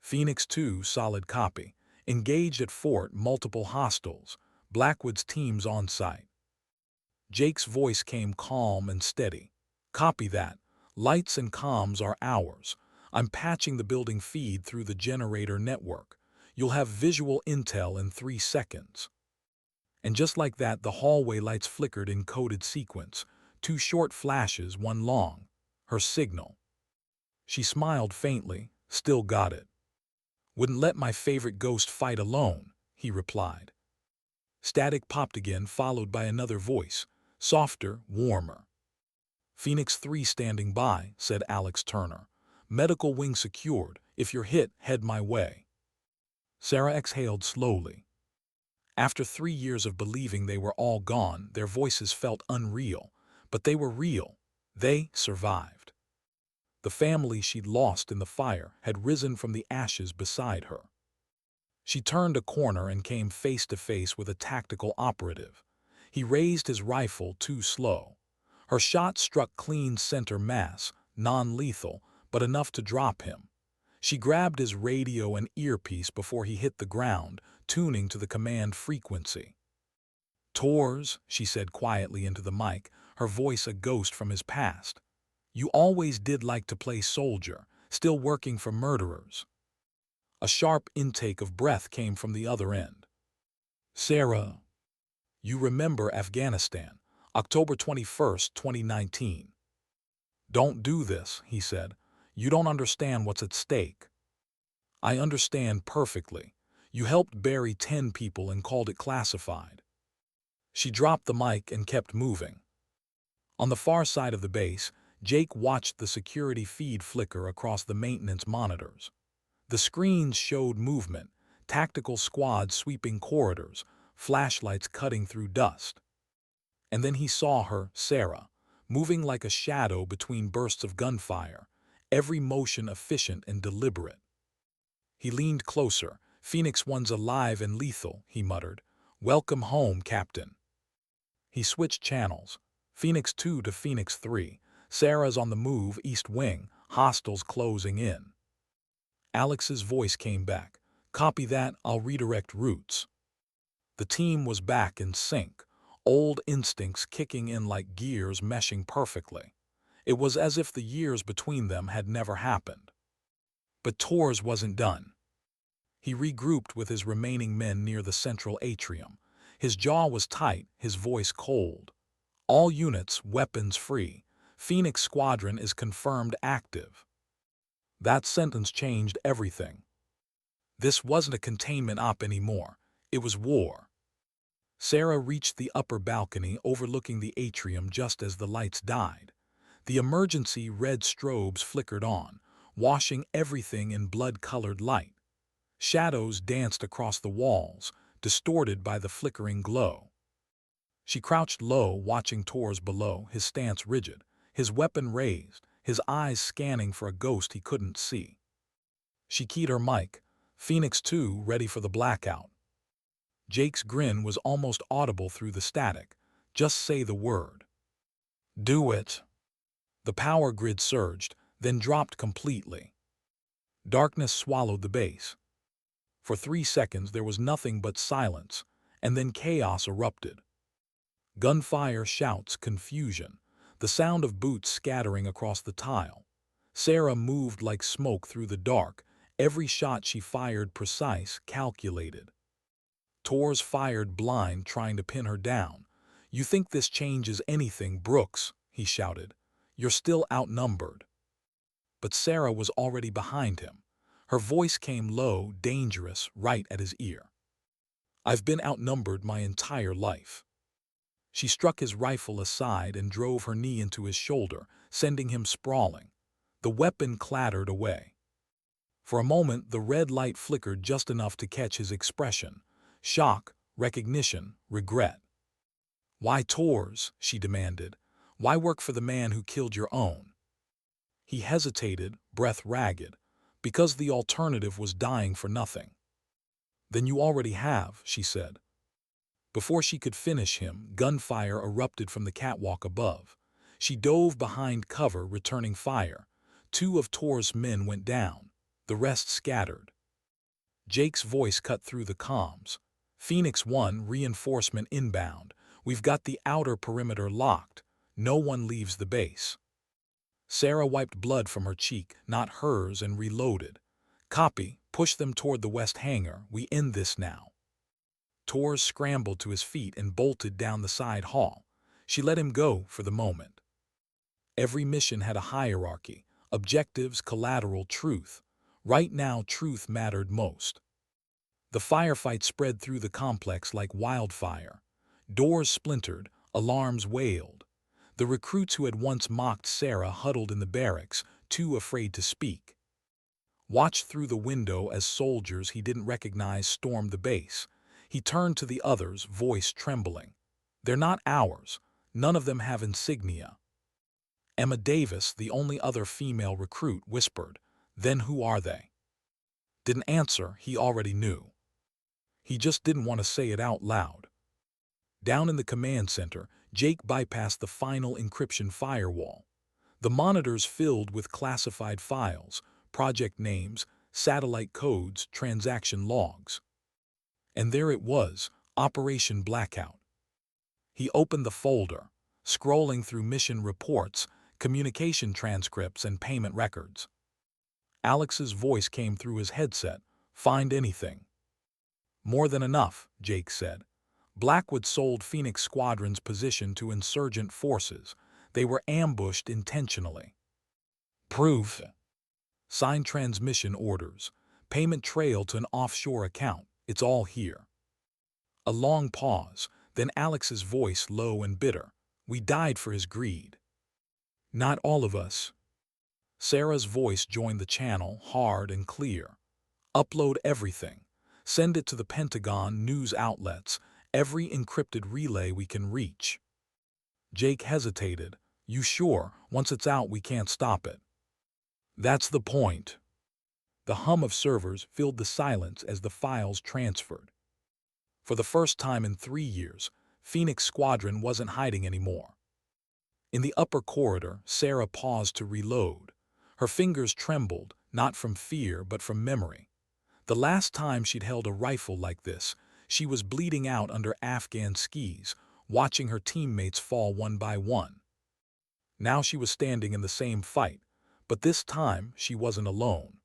Phoenix 2 solid copy. Engaged at Fort, multiple hostiles. Blackwood's teams on site. Jake's voice came calm and steady. Copy that. Lights and comms are ours. I'm patching the building feed through the generator network. You'll have visual intel in 3 seconds. And just like that, the hallway lights flickered in coded sequence. 2 short flashes, 1 long. Her signal. She smiled faintly. Still got it. Wouldn't let my favorite ghost fight alone, he replied. Static popped again, followed by another voice. Softer, warmer. Phoenix 3 standing by, said Alex Turner. Medical wing secured. If you're hit, head my way. Sarah exhaled slowly. After 3 years of believing they were all gone, their voices felt unreal. But they were real. They survived. The family she'd lost in the fire had risen from the ashes beside her. She turned a corner and came face to face with a tactical operative. He raised his rifle too slow. Her shot struck clean center mass, non-lethal, but enough to drop him. She grabbed his radio and earpiece before he hit the ground, tuning to the command frequency. "Tors," she said quietly into the mic, her voice a ghost from his past. "You always did like to play soldier, still working for murderers." A sharp intake of breath came from the other end. "Sarah, you remember Afghanistan, October 21st, 2019. "Don't do this," he said. "You don't understand what's at stake." "I understand perfectly. You helped bury 10 people and called it classified." She dropped the mic and kept moving. On the far side of the base, Jake watched the security feed flicker across the maintenance monitors. The screens showed movement, tactical squads sweeping corridors, flashlights cutting through dust. And then he saw her, Sarah, moving like a shadow between bursts of gunfire, every motion efficient and deliberate. He leaned closer. "Phoenix One's alive and lethal," he muttered. "Welcome home, Captain." He switched channels. Phoenix 2 to Phoenix 3. "Sarah's on the move, East Wing, hostiles closing in." Alex's voice came back. "Copy that, I'll redirect routes." The team was back in sync, old instincts kicking in like gears meshing perfectly. It was as if the years between them had never happened. But Tors wasn't done. He regrouped with his remaining men near the central atrium. His jaw was tight, his voice cold. "All units, weapons free. Phoenix Squadron is confirmed active." That sentence changed everything. This wasn't a containment op anymore. It was war. Sarah reached the upper balcony overlooking the atrium just as the lights died. The emergency red strobes flickered on, washing everything in blood-colored light. Shadows danced across the walls, distorted by the flickering glow. She crouched low, watching Tors below, his stance rigid, his weapon raised, his eyes scanning for a ghost he couldn't see. She keyed her mic. "Phoenix 2 ready for the blackout." Jake's grin was almost audible through the static. "Just say the word." "Do it." The power grid surged, then dropped completely. Darkness swallowed the base. For 3 seconds there was nothing but silence, and then chaos erupted. Gunfire, shouts, confusion, the sound of boots scattering across the tile. Sarah moved like smoke through the dark, every shot she fired precise, calculated. Tors fired blind, trying to pin her down. "You think this changes anything, Brooks?" he shouted. "You're still outnumbered." But Sarah was already behind him. Her voice came low, dangerous, right at his ear. "I've been outnumbered my entire life." She struck his rifle aside and drove her knee into his shoulder, sending him sprawling. The weapon clattered away. For a moment, the red light flickered just enough to catch his expression. Shock, recognition, regret. "Why Tors?" she demanded. "Why work for the man who killed your own?" He hesitated, breath ragged. "Because the alternative was dying for nothing." "Then you already have," she said. Before she could finish him, gunfire erupted from the catwalk above. She dove behind cover, returning fire. 2 of Tors' men went down. The rest scattered. Jake's voice cut through the comms. "Phoenix 1, reinforcement inbound. We've got the outer perimeter locked. No one leaves the base." Sarah wiped blood from her cheek, not hers, and reloaded. "Copy. Push them toward the west hangar. We end this now." Tors scrambled to his feet and bolted down the side hall. She let him go for the moment. Every mission had a hierarchy: objectives, collateral, truth. Right now, truth mattered most. The firefight spread through the complex like wildfire. Doors splintered, alarms wailed. The recruits who had once mocked Sarah huddled in the barracks, too afraid to speak. Watched through the window as soldiers he didn't recognize stormed the base. He turned to the others, voice trembling. "They're not ours. None of them have insignia." Emma Davis, the only other female recruit, whispered, "Then who are they?" Didn't answer, he already knew. He just didn't want to say it out loud. Down in the command center, Jake bypassed the final encryption firewall. The monitors filled with classified files, project names, satellite codes, transaction logs. And there it was, Operation Blackout. He opened the folder, scrolling through mission reports, communication transcripts, and payment records. Alex's voice came through his headset. "Find anything?" "More than enough," Jake said. "Blackwood sold Phoenix Squadron's position to insurgent forces. They were ambushed intentionally." "Proof?" "Signed transmission orders. Payment trail to an offshore account. It's all here." A long pause, then Alex's voice low and bitter. "We died for his greed." "Not all of us." Sarah's voice joined the channel, hard and clear. "Upload everything. Send it to the Pentagon, news outlets, every encrypted relay we can reach." Jake hesitated. "You sure? Once it's out, we can't stop it." "That's the point." The hum of servers filled the silence as the files transferred. For the first time in 3 years, Phoenix Squadron wasn't hiding anymore. In the upper corridor, Sarah paused to reload. Her fingers trembled, not from fear but from memory. The last time she'd held a rifle like this, she was bleeding out under Afghan skis, watching her teammates fall one by one. Now she was standing in the same fight, but this time she wasn't alone.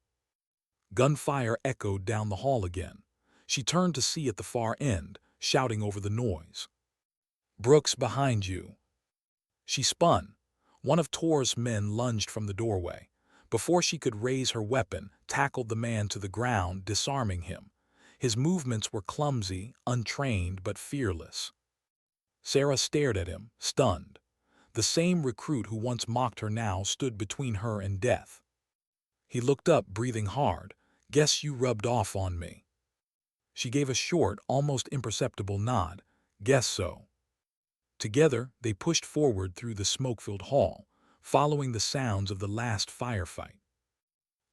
Gunfire echoed down the hall again. She turned to see at the far end, shouting over the noise. "Brooks, behind you." She spun. One of Tor's men lunged from the doorway. Before she could raise her weapon, tackled the man to the ground, disarming him. His movements were clumsy, untrained, but fearless. Sarah stared at him, stunned. The same recruit who once mocked her now stood between her and death. He looked up, breathing hard. "Guess you rubbed off on me." She gave a short, almost imperceptible nod. "Guess so." Together, they pushed forward through the smoke-filled hall, following the sounds of the last firefight.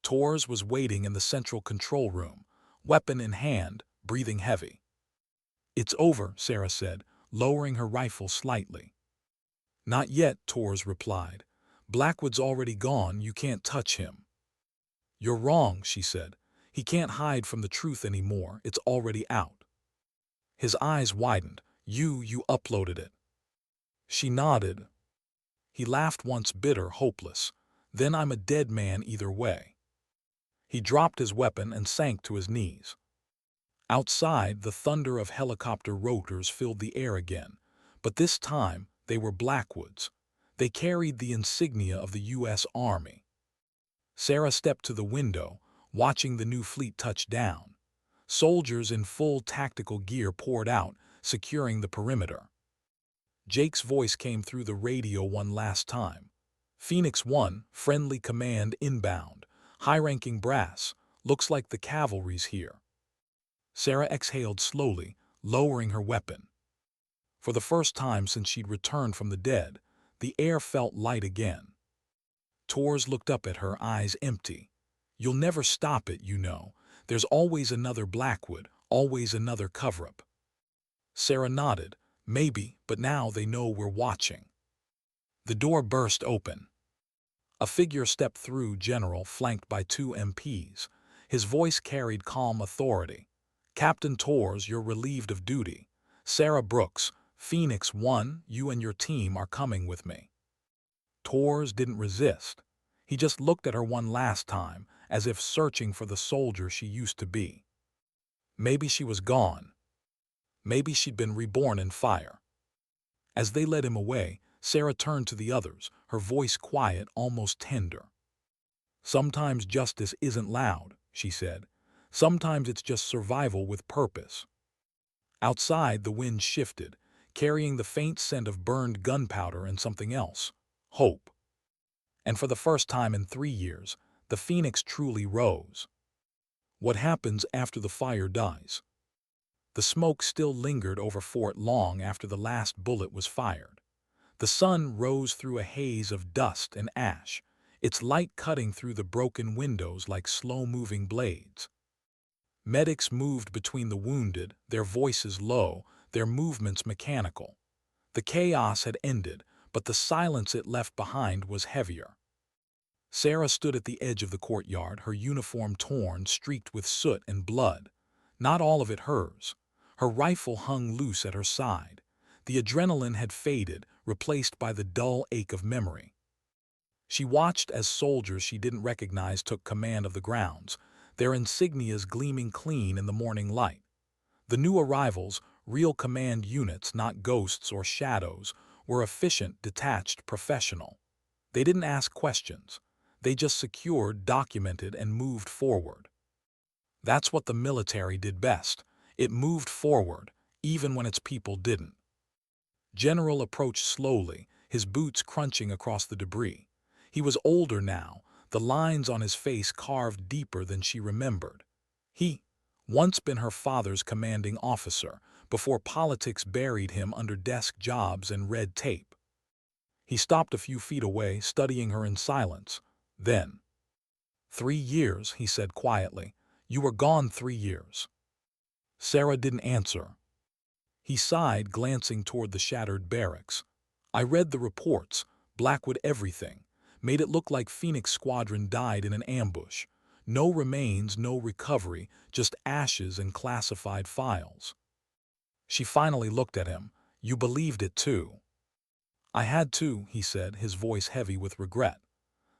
Torres was waiting in the central control room, weapon in hand, breathing heavy. "It's over," Sarah said, lowering her rifle slightly. "Not yet," Torres replied. "Blackwood's already gone. You can't touch him." "You're wrong," she said. "He can't hide from the truth anymore. It's already out." His eyes widened. You uploaded it." She nodded. He laughed once, bitter, hopeless. "Then I'm a dead man either way." He dropped his weapon and sank to his knees. Outside, the thunder of helicopter rotors filled the air again, but this time they were Blackwood's. They carried the insignia of the U.S. Army. Sarah stepped to the window, watching the new fleet touch down. Soldiers in full tactical gear poured out, securing the perimeter. Jake's voice came through the radio one last time. "Phoenix 1, friendly command inbound. High-ranking brass. Looks like the cavalry's here." Sarah exhaled slowly, lowering her weapon. For the first time since she'd returned from the dead, the air felt light again. Torres looked up at her, eyes empty. "You'll never stop it, you know. There's always another Blackwood, always another cover-up." Sarah nodded. "Maybe, but now they know we're watching." The door burst open. A figure stepped through, General, flanked by 2 MPs. His voice carried calm authority. "Captain Torres, you're relieved of duty. Sarah Brooks, Phoenix 1, you and your team are coming with me." Torres didn't resist. He just looked at her one last time, as if searching for the soldier she used to be. Maybe she was gone. Maybe she'd been reborn in fire. As they led him away, Sarah turned to the others, her voice quiet, almost tender. "Sometimes justice isn't loud," she said. "Sometimes it's just survival with purpose." Outside, the wind shifted, carrying the faint scent of burned gunpowder and something else: hope. And for the first time in 3 years, the Phoenix truly rose. What happens after the fire dies? The smoke still lingered over Fort long after the last bullet was fired. The sun rose through a haze of dust and ash, its light cutting through the broken windows like slow-moving blades. Medics moved between the wounded, their voices low, their movements mechanical. The chaos had ended, but the silence it left behind was heavier. Sarah stood at the edge of the courtyard, her uniform torn, streaked with soot and blood. Not all of it hers. Her rifle hung loose at her side. The adrenaline had faded, replaced by the dull ache of memory. She watched as soldiers she didn't recognize took command of the grounds, their insignias gleaming clean in the morning light. The new arrivals, real command units, not ghosts or shadows, were efficient, detached, professional. They didn't ask questions. They just secured, documented, and moved forward. That's what the military did best. It moved forward, even when its people didn't. General approached slowly, his boots crunching across the debris. He was older now, the lines on his face carved deeper than she remembered. He, once been her father's commanding officer, before politics buried him under desk jobs and red tape. He stopped a few feet away, studying her in silence. Then, 3 years, he said quietly. You were gone 3 years. Sarah didn't answer. He sighed, glancing toward the shattered barracks. I read the reports, Blackwood everything. Made it look like Phoenix Squadron died in an ambush. No remains, no recovery, just ashes and classified files. She finally looked at him. You believed it too. I had to, he said, his voice heavy with regret.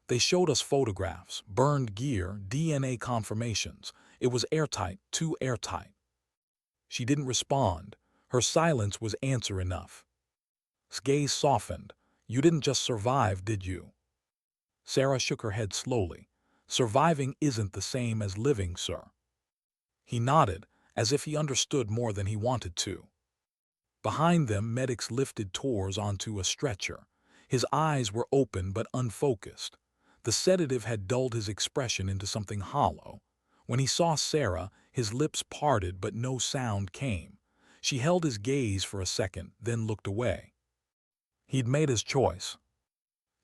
They showed us photographs, burned gear, DNA confirmations. It was airtight, too airtight. She didn't respond. Her silence was answer enough. His gaze softened. You didn't just survive, did you? Sarah shook her head slowly. Surviving isn't the same as living, sir. He nodded, as if he understood more than he wanted to. Behind them, medics lifted Tors onto a stretcher. His eyes were open but unfocused. The sedative had dulled his expression into something hollow. When he saw Sarah, his lips parted but no sound came. She held his gaze for a second, then looked away. He'd made his choice.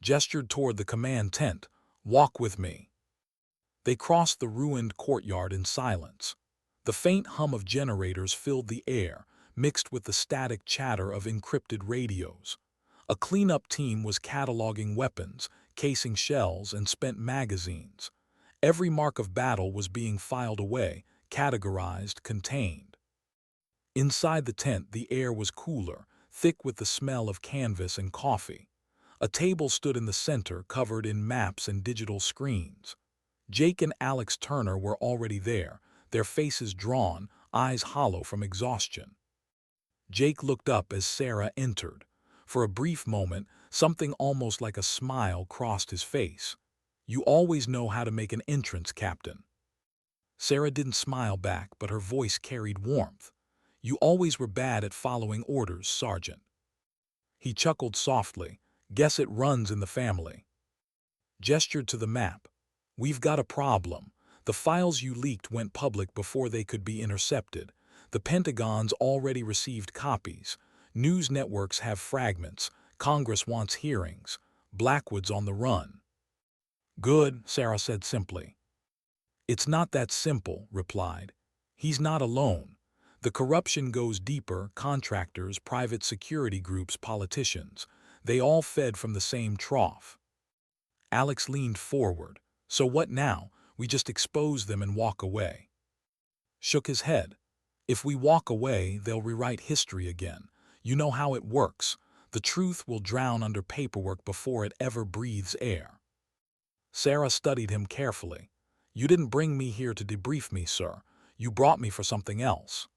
Gestured toward the command tent. Walk with me. They crossed the ruined courtyard in silence. The faint hum of generators filled the air, mixed with the static chatter of encrypted radios. A cleanup team was cataloging weapons, casing shells, and spent magazines. Every mark of battle was being filed away, categorized, contained. Inside the tent, the air was cooler, thick with the smell of canvas and coffee. A table stood in the center, covered in maps and digital screens. Jake and Alex Turner were already there, their faces drawn, eyes hollow from exhaustion. Jake looked up as Sarah entered. For a brief moment, something almost like a smile crossed his face. You always know how to make an entrance, Captain. Sarah didn't smile back, but her voice carried warmth. You always were bad at following orders, Sergeant. He chuckled softly. Guess it runs in the family. Gestured to the map. We've got a problem. The files you leaked went public before they could be intercepted. The Pentagon's already received copies. News networks have fragments. Congress wants hearings. Blackwood's on the run. Good, Sarah said simply. It's not that simple, replied. He's not alone. The corruption goes deeper, contractors, private security groups, politicians. They all fed from the same trough. Alex leaned forward. So what now? We just expose them and walk away. Shook his head. If we walk away, they'll rewrite history again. You know how it works. The truth will drown under paperwork before it ever breathes air. Sarah studied him carefully. You didn't bring me here to debrief me, sir. You brought me for something else.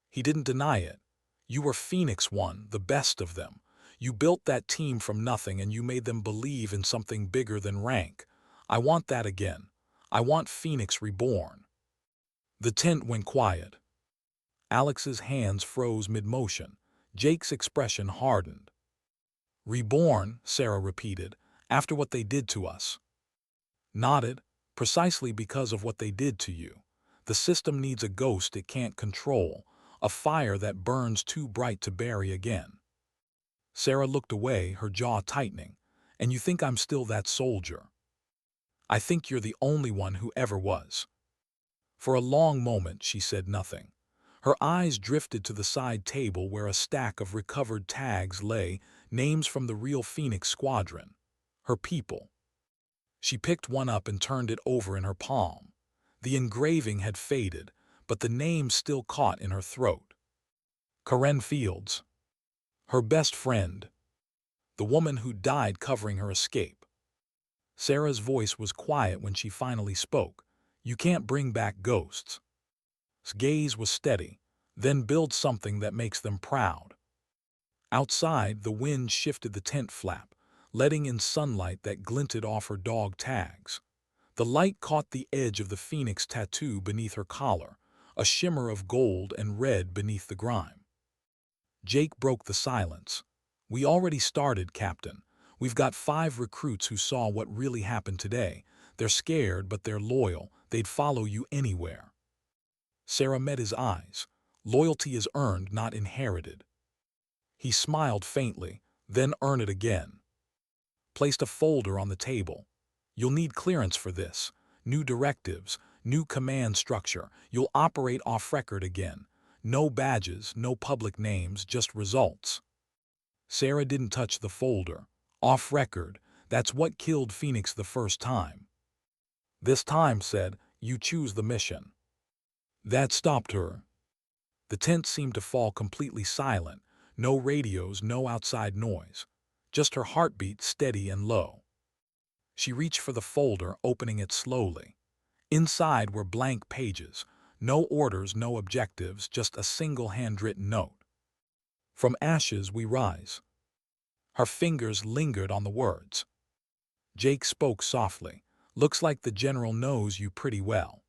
He didn't deny it. You were Phoenix One, the best of them. You built that team from nothing and you made them believe in something bigger than rank. I want that again. I want Phoenix reborn. The tent went quiet. Alex's hands froze mid-motion. Jake's expression hardened. Reborn, Sarah repeated, after what they did to us. Nodded, precisely because of what they did to you. The system needs a ghost it can't control, a fire that burns too bright to bury again. Sarah looked away, her jaw tightening. And you think I'm still that soldier? I think you're the only one who ever was. For a long moment, she said nothing. Her eyes drifted to the side table where a stack of recovered tags lay, names from the real Phoenix Squadron. Her people. She picked one up and turned it over in her palm. The engraving had faded, but the name still caught in her throat. Karen Fields. Her best friend. The woman who died covering her escape. Sarah's voice was quiet when she finally spoke. You can't bring back ghosts. His gaze was steady. Then build something that makes them proud. Outside, the wind shifted the tent flap, letting in sunlight that glinted off her dog tags. The light caught the edge of the phoenix tattoo beneath her collar, a shimmer of gold and red beneath the grime. Jake broke the silence. We already started, Captain. We've got 5 recruits who saw what really happened today. They're scared, but they're loyal. They'd follow you anywhere. Sarah met his eyes. Loyalty is earned, not inherited. He smiled faintly, then earn it again. Placed a folder on the table. You'll need clearance for this. New directives, new command structure. You'll operate off-record again. No badges, no public names, just results. Sarah didn't touch the folder. Off-record, that's what killed Phoenix the first time. This time, said, you choose the mission. That stopped her. The tent seemed to fall completely silent. No radios, no outside noise. Just her heartbeat steady and low. She reached for the folder, opening it slowly. Inside were blank pages. No orders, no objectives, just a single handwritten note. From ashes we rise. Her fingers lingered on the words. Jake spoke softly. Looks like the general knows you pretty well.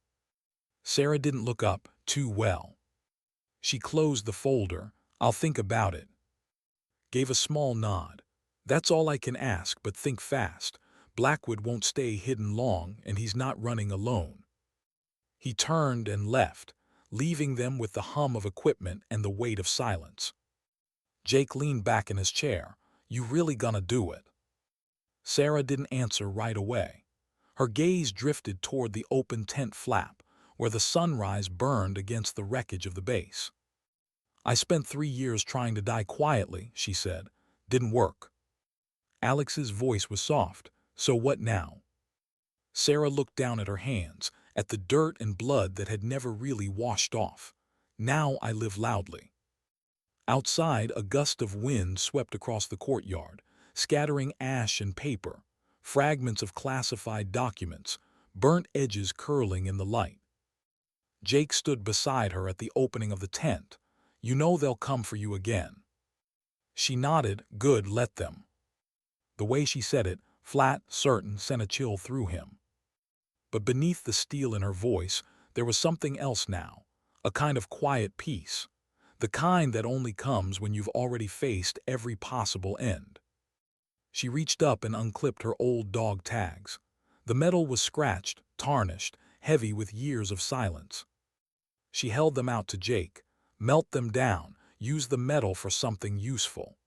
Sarah didn't look up too well. She closed the folder. I'll think about it. Gave a small nod. That's all I can ask, but think fast. Blackwood won't stay hidden long, and he's not running alone. He turned and left, leaving them with the hum of equipment and the weight of silence. Jake leaned back in his chair. You really gonna do it? Sarah didn't answer right away. Her gaze drifted toward the open tent flap, where the sunrise burned against the wreckage of the base. I spent 3 years trying to die quietly, she said. Didn't work. Alex's voice was soft. So what now? Sarah looked down at her hands, at the dirt and blood that had never really washed off. Now I live loudly. Outside, a gust of wind swept across the courtyard, scattering ash and paper, fragments of classified documents, burnt edges curling in the light. Jake stood beside her at the opening of the tent. You know they'll come for you again. She nodded. Good, let them. The way she said it, flat, certain, sent a chill through him. But beneath the steel in her voice, there was something else now, a kind of quiet peace, the kind that only comes when you've already faced every possible end. She reached up and unclipped her old dog tags. The metal was scratched, tarnished, heavy with years of silence. She held them out to Jake. Melt them down, use the metal for something useful.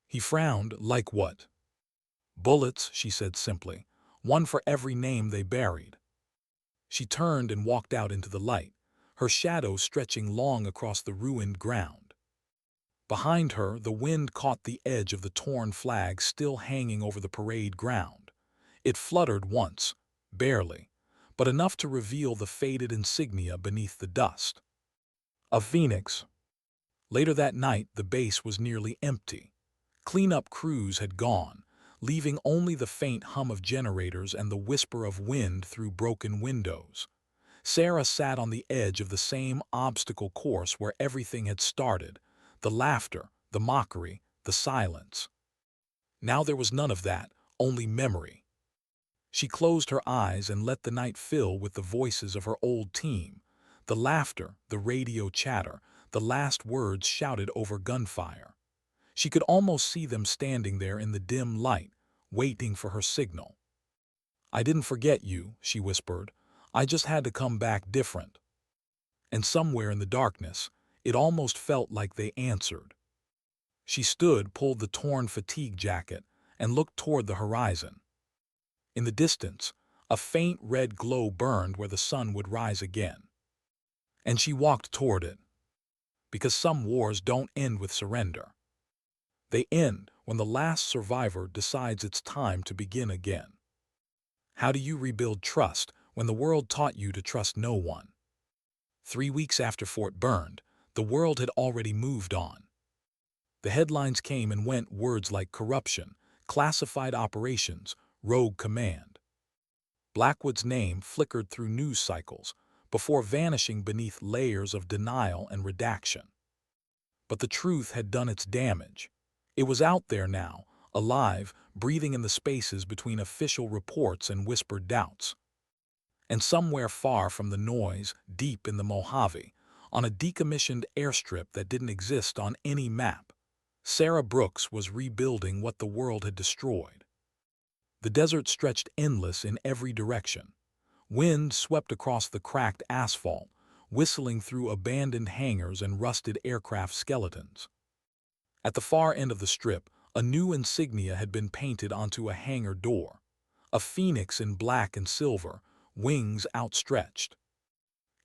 He frowned. Like what? Bullets, she said simply, one for every name they buried. She turned and walked out into the light, her shadow stretching long across the ruined ground. Behind her, the wind caught the edge of the torn flag still hanging over the parade ground. It fluttered once, barely, but enough to reveal the faded insignia beneath the dust. A phoenix. Later that night, the base was nearly empty. Cleanup crews had gone, leaving only the faint hum of generators and the whisper of wind through broken windows. Sarah sat on the edge of the same obstacle course where everything had started, the laughter, the mockery, the silence. Now there was none of that, only memory. She closed her eyes and let the night fill with the voices of her old team, the laughter, the radio chatter, the last words shouted over gunfire. She could almost see them standing there in the dim light, waiting for her signal. I didn't forget you, she whispered. I just had to come back different. And somewhere in the darkness, it almost felt like they answered. She stood, pulled the torn fatigue jacket, and looked toward the horizon. In the distance, a faint red glow burned where the sun would rise again. And she walked toward it. Because some wars don't end with surrender. They end when the last survivor decides it's time to begin again. How do you rebuild trust when the world taught you to trust no one? 3 weeks after Fort burned, the world had already moved on. The headlines came and went, words like corruption, classified operations, rogue command. Blackwood's name flickered through news cycles before vanishing beneath layers of denial and redaction. But the truth had done its damage. It was out there now, alive, breathing in the spaces between official reports and whispered doubts. And somewhere far from the noise, deep in the Mojave, on a decommissioned airstrip that didn't exist on any map, Sarah Brooks was rebuilding what the world had destroyed. The desert stretched endless in every direction. Wind swept across the cracked asphalt, whistling through abandoned hangars and rusted aircraft skeletons. At the far end of the strip, a new insignia had been painted onto a hangar door. A phoenix in black and silver, wings outstretched.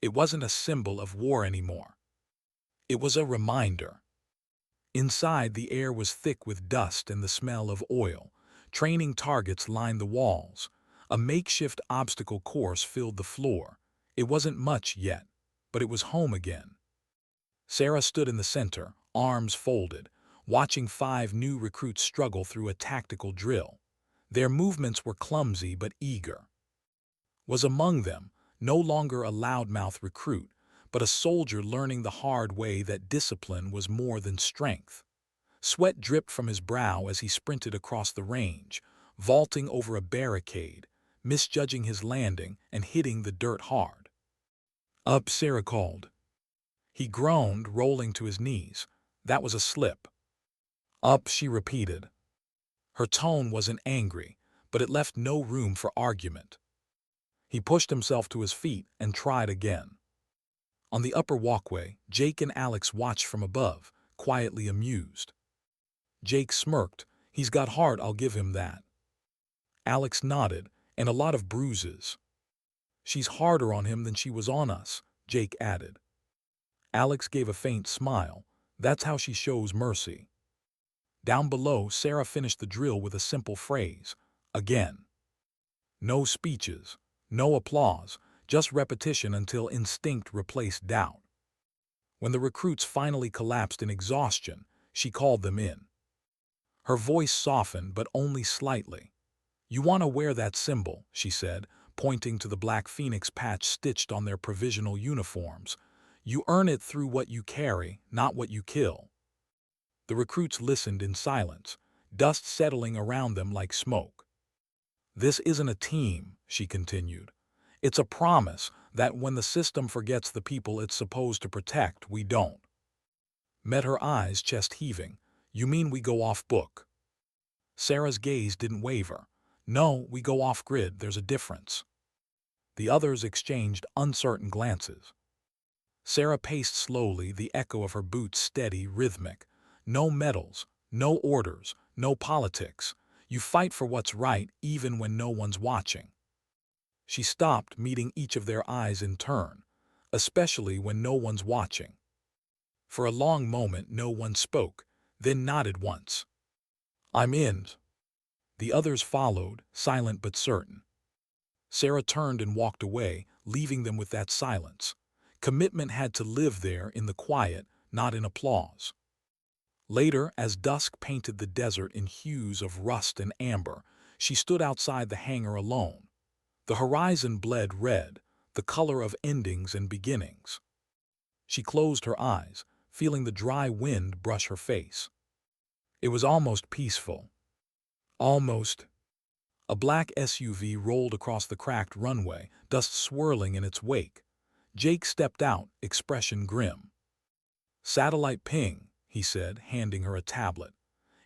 It wasn't a symbol of war anymore. It was a reminder. Inside, the air was thick with dust and the smell of oil. Training targets lined the walls. A makeshift obstacle course filled the floor. It wasn't much yet, but it was home again. Sarah stood in the center, arms folded, watching 5 new recruits struggle through a tactical drill. Their movements were clumsy but eager. Was among them, no longer a loudmouth recruit, but a soldier learning the hard way that discipline was more than strength. Sweat dripped from his brow as he sprinted across the range, vaulting over a barricade, misjudging his landing and hitting the dirt hard. "Up," Sarah called. He groaned, rolling to his knees. That was a slip. "Up," she repeated. Her tone wasn't angry, but it left no room for argument. He pushed himself to his feet and tried again. On the upper walkway, Jake and Alex watched from above, quietly amused. Jake smirked. "He's got heart, I'll give him that." Alex nodded, "and a lot of bruises." "She's harder on him than she was on us," Jake added. Alex gave a faint smile. "That's how she shows mercy." Down below, Sarah finished the drill with a simple phrase. "Again." No speeches, no applause, just repetition until instinct replaced doubt. When the recruits finally collapsed in exhaustion, she called them in. Her voice softened, but only slightly. "You want to wear that symbol," she said, pointing to the black phoenix patch stitched on their provisional uniforms. "You earn it through what you carry, not what you kill." The recruits listened in silence, dust settling around them like smoke. "This isn't a team," she continued. "It's a promise that when the system forgets the people it's supposed to protect, we don't." Met her eyes, chest heaving. "You mean we go off book?" Sarah's gaze didn't waver. "No, we go off grid, there's a difference." The others exchanged uncertain glances. Sarah paced slowly, the echo of her boots steady, rhythmic. "No medals, no orders, no politics. You fight for what's right even when no one's watching." She stopped, meeting each of their eyes in turn, especially when no one's watching. For a long moment no one spoke, then nodded once. "I'm in." The others followed, silent but certain. Sarah turned and walked away, leaving them with that silence. Commitment had to live there in the quiet, not in applause. Later, as dusk painted the desert in hues of rust and amber, she stood outside the hangar alone. The horizon bled red, the color of endings and beginnings. She closed her eyes, feeling the dry wind brush her face. It was almost peaceful. Almost. A black SUV rolled across the cracked runway, dust swirling in its wake. Jake stepped out, expression grim. "Satellite ping," he said, handing her a tablet.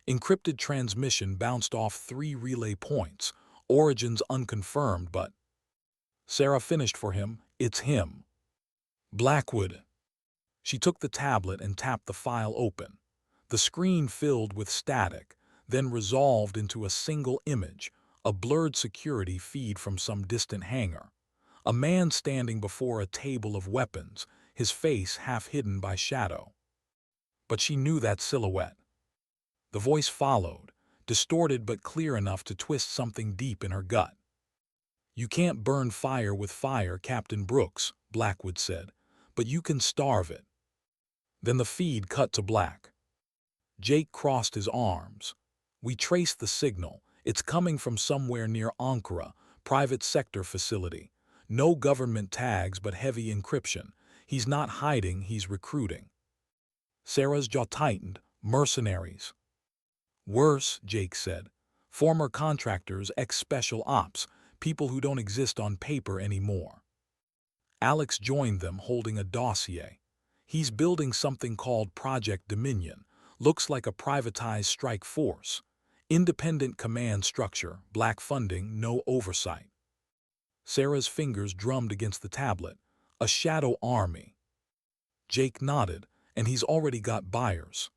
Encrypted transmission bounced off 3 relay points, origins unconfirmed, but... Sarah finished for him. "It's him." "Blackwood." She took the tablet and tapped the file open. The screen filled with static, then resolved into a single image, a blurred security feed from some distant hangar. A man standing before a table of weapons, his face half hidden by shadow. But she knew that silhouette. The voice followed, distorted but clear enough to twist something deep in her gut. "You can't burn fire with fire, Captain Brooks," Blackwood said, "but you can starve it." Then the feed cut to black. Jake crossed his arms. "We traced the signal. It's coming from somewhere near Ankara, private sector facility. No government tags but heavy encryption. He's not hiding, he's recruiting." Sarah's jaw tightened. "Mercenaries." "Worse," Jake said. "Former contractors, ex-special ops, people who don't exist on paper anymore." Alex joined them holding a dossier. "He's building something called Project Dominion. Looks like a privatized strike force. Independent command structure, black funding, no oversight." Sarah's fingers drummed against the tablet. "A shadow army." Jake nodded, "and he's already got buyers."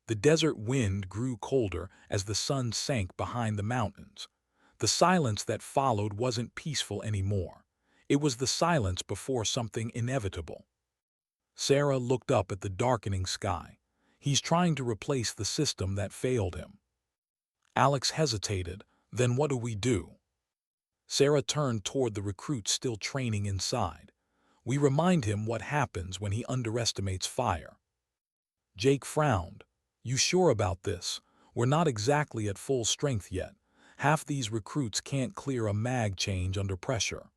The desert wind grew colder as the sun sank behind the mountains. The silence that followed wasn't peaceful anymore. It was the silence before something inevitable. Sarah looked up at the darkening sky. "He's trying to replace the system that failed him." Alex hesitated. "Then what do we do?" Sarah turned toward the recruit still training inside. "We remind him what happens when he underestimates fire." Jake frowned. "You sure about this? We're not exactly at full strength yet. Half these recruits can't clear a mag change under pressure."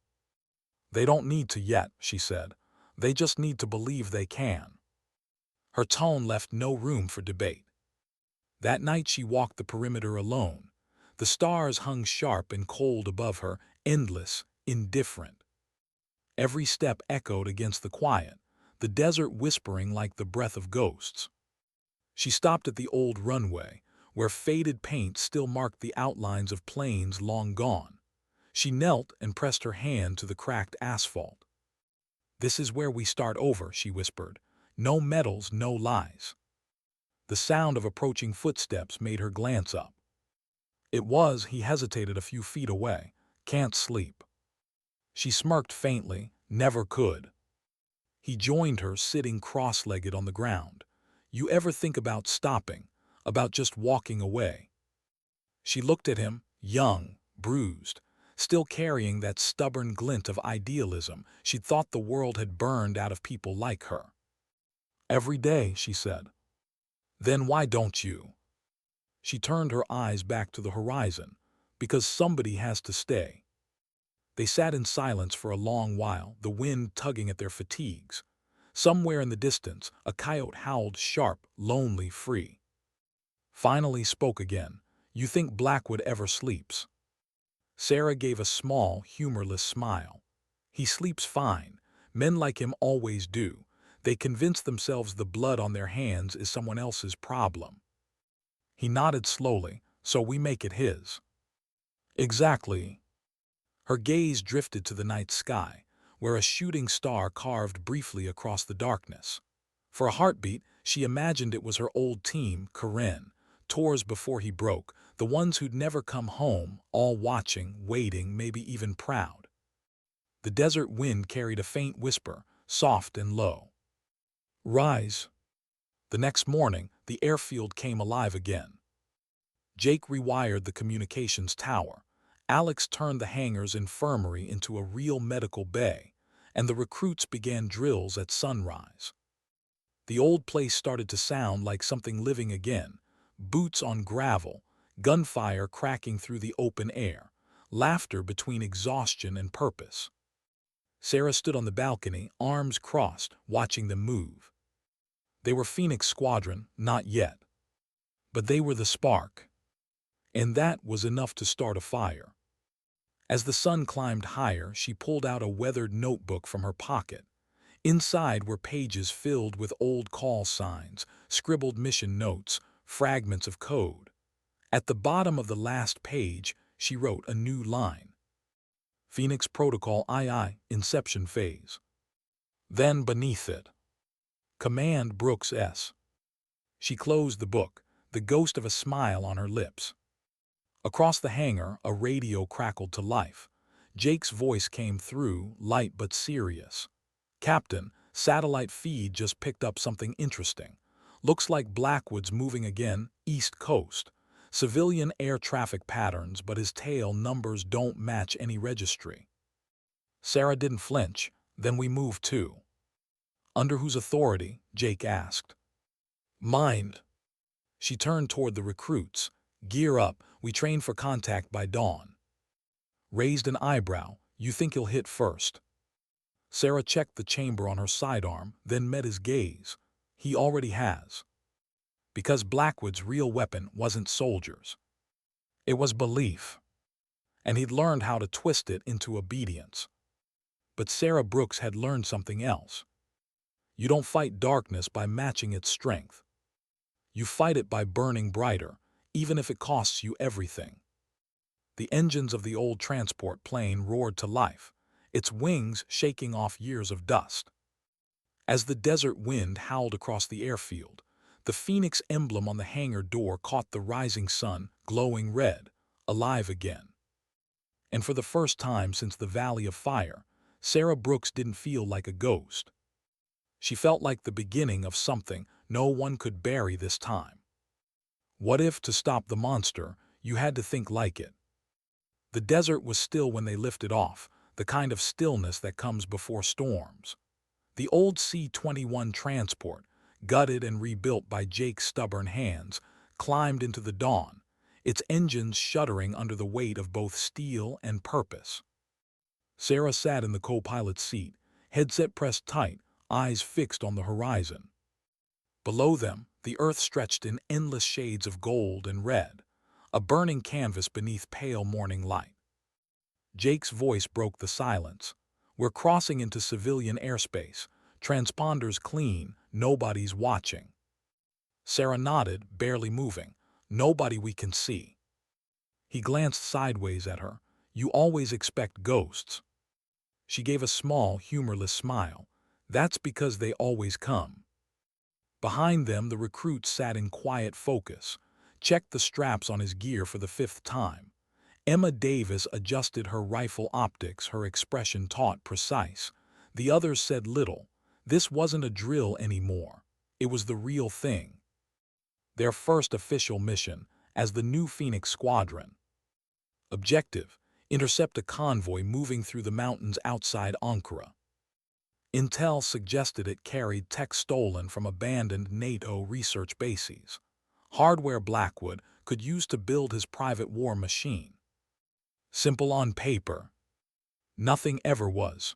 "They don't need to yet," she said. "They just need to believe they can." Her tone left no room for debate. That night she walked the perimeter alone. The stars hung sharp and cold above her, endless, indifferent. Every step echoed against the quiet, the desert whispering like the breath of ghosts. She stopped at the old runway, where faded paint still marked the outlines of planes long gone. She knelt and pressed her hand to the cracked asphalt. "This is where we start over," she whispered. "No medals, no lies." The sound of approaching footsteps made her glance up. It was, he hesitated a few feet away. "Can't sleep." She smirked faintly. "Never could." He joined her, sitting cross-legged on the ground. "You ever think about stopping, about just walking away?" She looked at him, young, bruised, still carrying that stubborn glint of idealism she'd thought the world had burned out of people like her. "Every day," she said. "Then why don't you?" She turned her eyes back to the horizon. "Because somebody has to stay." They sat in silence for a long while, the wind tugging at their fatigues. Somewhere in the distance, a coyote howled sharp, lonely, free. Finally spoke again. "You think Blackwood ever sleeps?" Sarah gave a small, humorless smile. "He sleeps fine. Men like him always do. They convince themselves the blood on their hands is someone else's problem." He nodded slowly. "So we make it his." "Exactly." Her gaze drifted to the night sky, where a shooting star carved briefly across the darkness. For a heartbeat, she imagined it was her old team, Karen, tours before he broke, the ones who'd never come home, all watching, waiting, maybe even proud. The desert wind carried a faint whisper, soft and low. "Rise." The next morning, the airfield came alive again. Jake rewired the communications tower. Alex turned the hangar's infirmary into a real medical bay, and the recruits began drills at sunrise. The old place started to sound like something living again. Boots on gravel, gunfire cracking through the open air, laughter between exhaustion and purpose. Sarah stood on the balcony, arms crossed, watching them move. They were Phoenix Squadron, not yet. But they were the spark. And that was enough to start a fire. As the sun climbed higher, she pulled out a weathered notebook from her pocket. Inside were pages filled with old call signs, scribbled mission notes, fragments of code. At the bottom of the last page, she wrote a new line. "Phoenix Protocol II, Inception Phase." Then beneath it, "Command Brooks S." She closed the book, the ghost of a smile on her lips. Across the hangar, a radio crackled to life. Jake's voice came through, light but serious. "Captain, satellite feed just picked up something interesting. Looks like Blackwood's moving again, east coast. Civilian air traffic patterns, but his tail numbers don't match any registry. Sarah didn't flinch. Then we moved too. Under whose authority? Jake asked. Mine. She turned toward the recruits. Gear up, we train for contact by dawn. Raised an eyebrow. You think he'll hit first? Sarah checked the chamber on her sidearm, then met his gaze. He already has. Because Blackwood's real weapon wasn't soldiers. It was belief. And he'd learned how to twist it into obedience. But Sarah Brooks had learned something else. You don't fight darkness by matching its strength. You fight it by burning brighter, even if it costs you everything. The engines of the old transport plane roared to life, its wings shaking off years of dust. As the desert wind howled across the airfield, the phoenix emblem on the hangar door caught the rising sun, glowing red, alive again. And for the first time since the Valley of Fire, Sarah Brooks didn't feel like a ghost. She felt like the beginning of something no one could bury this time. What if, to stop the monster, you had to think like it? The desert was still when they lifted off, the kind of stillness that comes before storms. The old C-21 transport, gutted and rebuilt by Jake's stubborn hands, climbed into the dawn, its engines shuddering under the weight of both steel and purpose. Sarah sat in the co-pilot's seat, headset pressed tight, eyes fixed on the horizon. Below them, the earth stretched in endless shades of gold and red, a burning canvas beneath pale morning light. Jake's voice broke the silence. We're crossing into civilian airspace, transponders clean, nobody's watching. Sarah nodded, barely moving. Nobody we can see. He glanced sideways at her. You always expect ghosts. She gave a small, humorless smile. That's because they always come. Behind them, the recruits sat in quiet focus, checked the straps on his gear for the 5th time. Emma Davis adjusted her rifle optics, her expression taut, precise. The others said little. This wasn't a drill anymore. It was the real thing. Their first official mission as the new Phoenix Squadron. Objective: intercept a convoy moving through the mountains outside Ankara. Intel suggested it carried tech stolen from abandoned NATO research bases. Hardware Blackwood could use to build his private war machine. Simple on paper. Nothing ever was.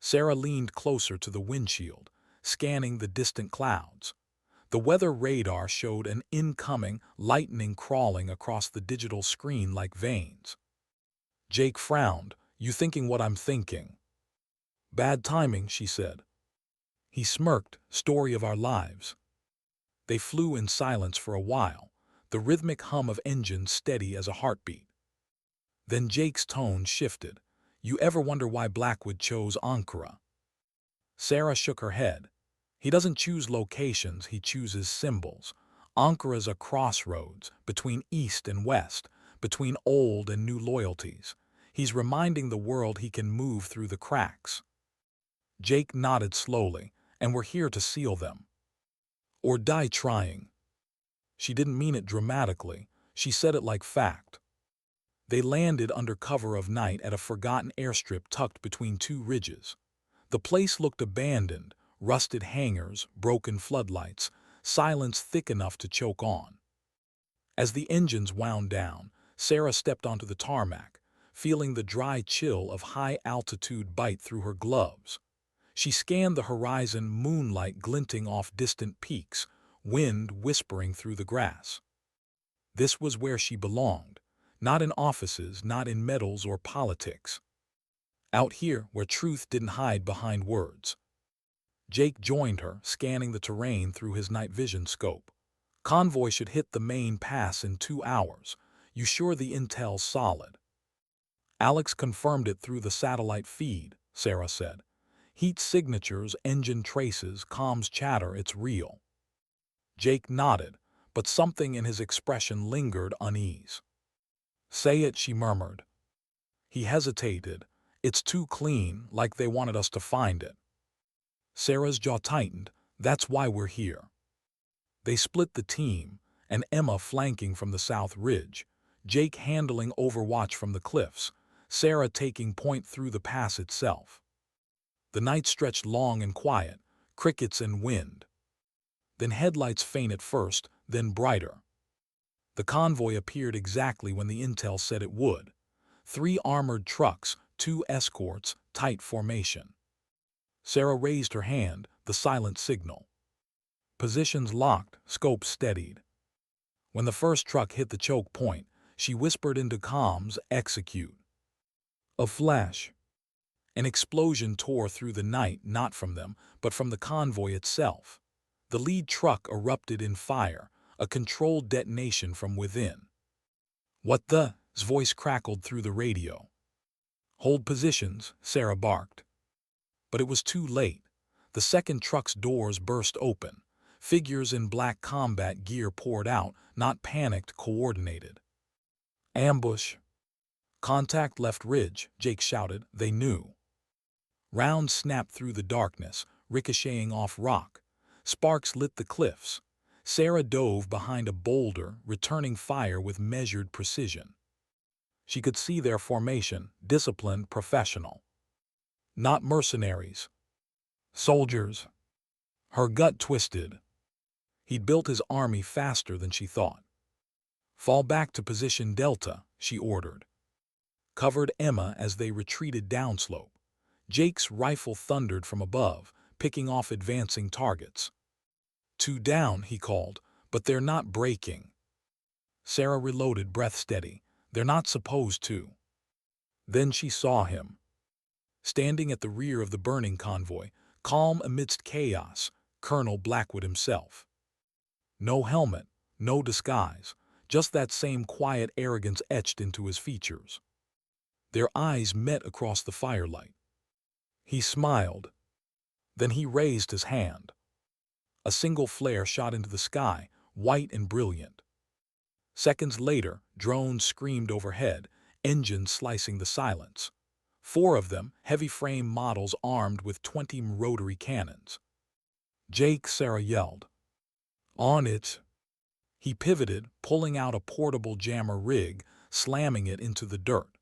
Sarah leaned closer to the windshield, scanning the distant clouds. The weather radar showed an incoming lightning crawling across the digital screen like veins. Jake frowned. You thinking what I'm thinking? Bad timing, she said. He smirked. Story of our lives. They flew in silence for a while, the rhythmic hum of engines steady as a heartbeat. Then Jake's tone shifted. You ever wonder why Blackwood chose Ankara? Sarah shook her head. He doesn't choose locations, he chooses symbols. Ankara's a crossroads, between east and west, between old and new loyalties. He's reminding the world he can move through the cracks. Jake nodded slowly, and we're here to seal them. Or die trying. She didn't mean it dramatically, she said it like fact. They landed under cover of night at a forgotten airstrip tucked between two ridges. The place looked abandoned, rusted hangars, broken floodlights, silence thick enough to choke on. As the engines wound down, Sarah stepped onto the tarmac, feeling the dry chill of high altitude bite through her gloves. She scanned the horizon, moonlight glinting off distant peaks, wind whispering through the grass. This was where she belonged, not in offices, not in medals or politics. Out here, where truth didn't hide behind words. Jake joined her, scanning the terrain through his night vision scope. Convoy should hit the main pass in 2 hours. You sure the intel's solid? Alex confirmed it through the satellite feed, Sarah said. Heat signatures, engine traces, comms chatter, it's real. Jake nodded, but something in his expression lingered unease. Say it, she murmured. He hesitated. It's too clean, like they wanted us to find it. Sarah's jaw tightened. That's why we're here. They split the team. and Emma flanking from the south ridge, Jake handling overwatch from the cliffs, Sarah taking point through the pass itself. The night stretched long and quiet, crickets and wind. Then headlights faint at first, then brighter. The convoy appeared exactly when the intel said it would. 3 armored trucks, 2 escorts, tight formation. Sarah raised her hand, the silent signal. Positions locked, scope steadied. When the first truck hit the choke point, she whispered into comms, "Execute." A flash. An explosion tore through the night, not from them, but from the convoy itself. The lead truck erupted in fire, a controlled detonation from within. "What the?" His voice crackled through the radio. "Hold positions," Sarah barked. But it was too late. The second truck's doors burst open. Figures in black combat gear poured out, not panicked, coordinated. "Ambush." "Contact left ridge," Jake shouted. They knew. Rounds snapped through the darkness, ricocheting off rock. Sparks lit the cliffs. Sarah dove behind a boulder, returning fire with measured precision. She could see their formation, disciplined, professional. Not mercenaries. Soldiers. Her gut twisted. He'd built his army faster than she thought. "Fall back to position Delta," she ordered. Covered Emma as they retreated downslope. Jake's rifle thundered from above, picking off advancing targets. "2 down," he called, "but they're not breaking." Sarah reloaded, breath steady. "They're not supposed to." Then she saw him. Standing at the rear of the burning convoy, calm amidst chaos, Colonel Blackwood himself. No helmet, no disguise, just that same quiet arrogance etched into his features. Their eyes met across the firelight. He smiled. Then he raised his hand. A single flare shot into the sky, white and brilliant. Seconds later, drones screamed overhead, engines slicing the silence. 4 of them, heavy-frame models armed with 20 rotary cannons. "Jake," Sarah yelled. "On it." He pivoted, pulling out a portable jammer rig, slamming it into the dirt.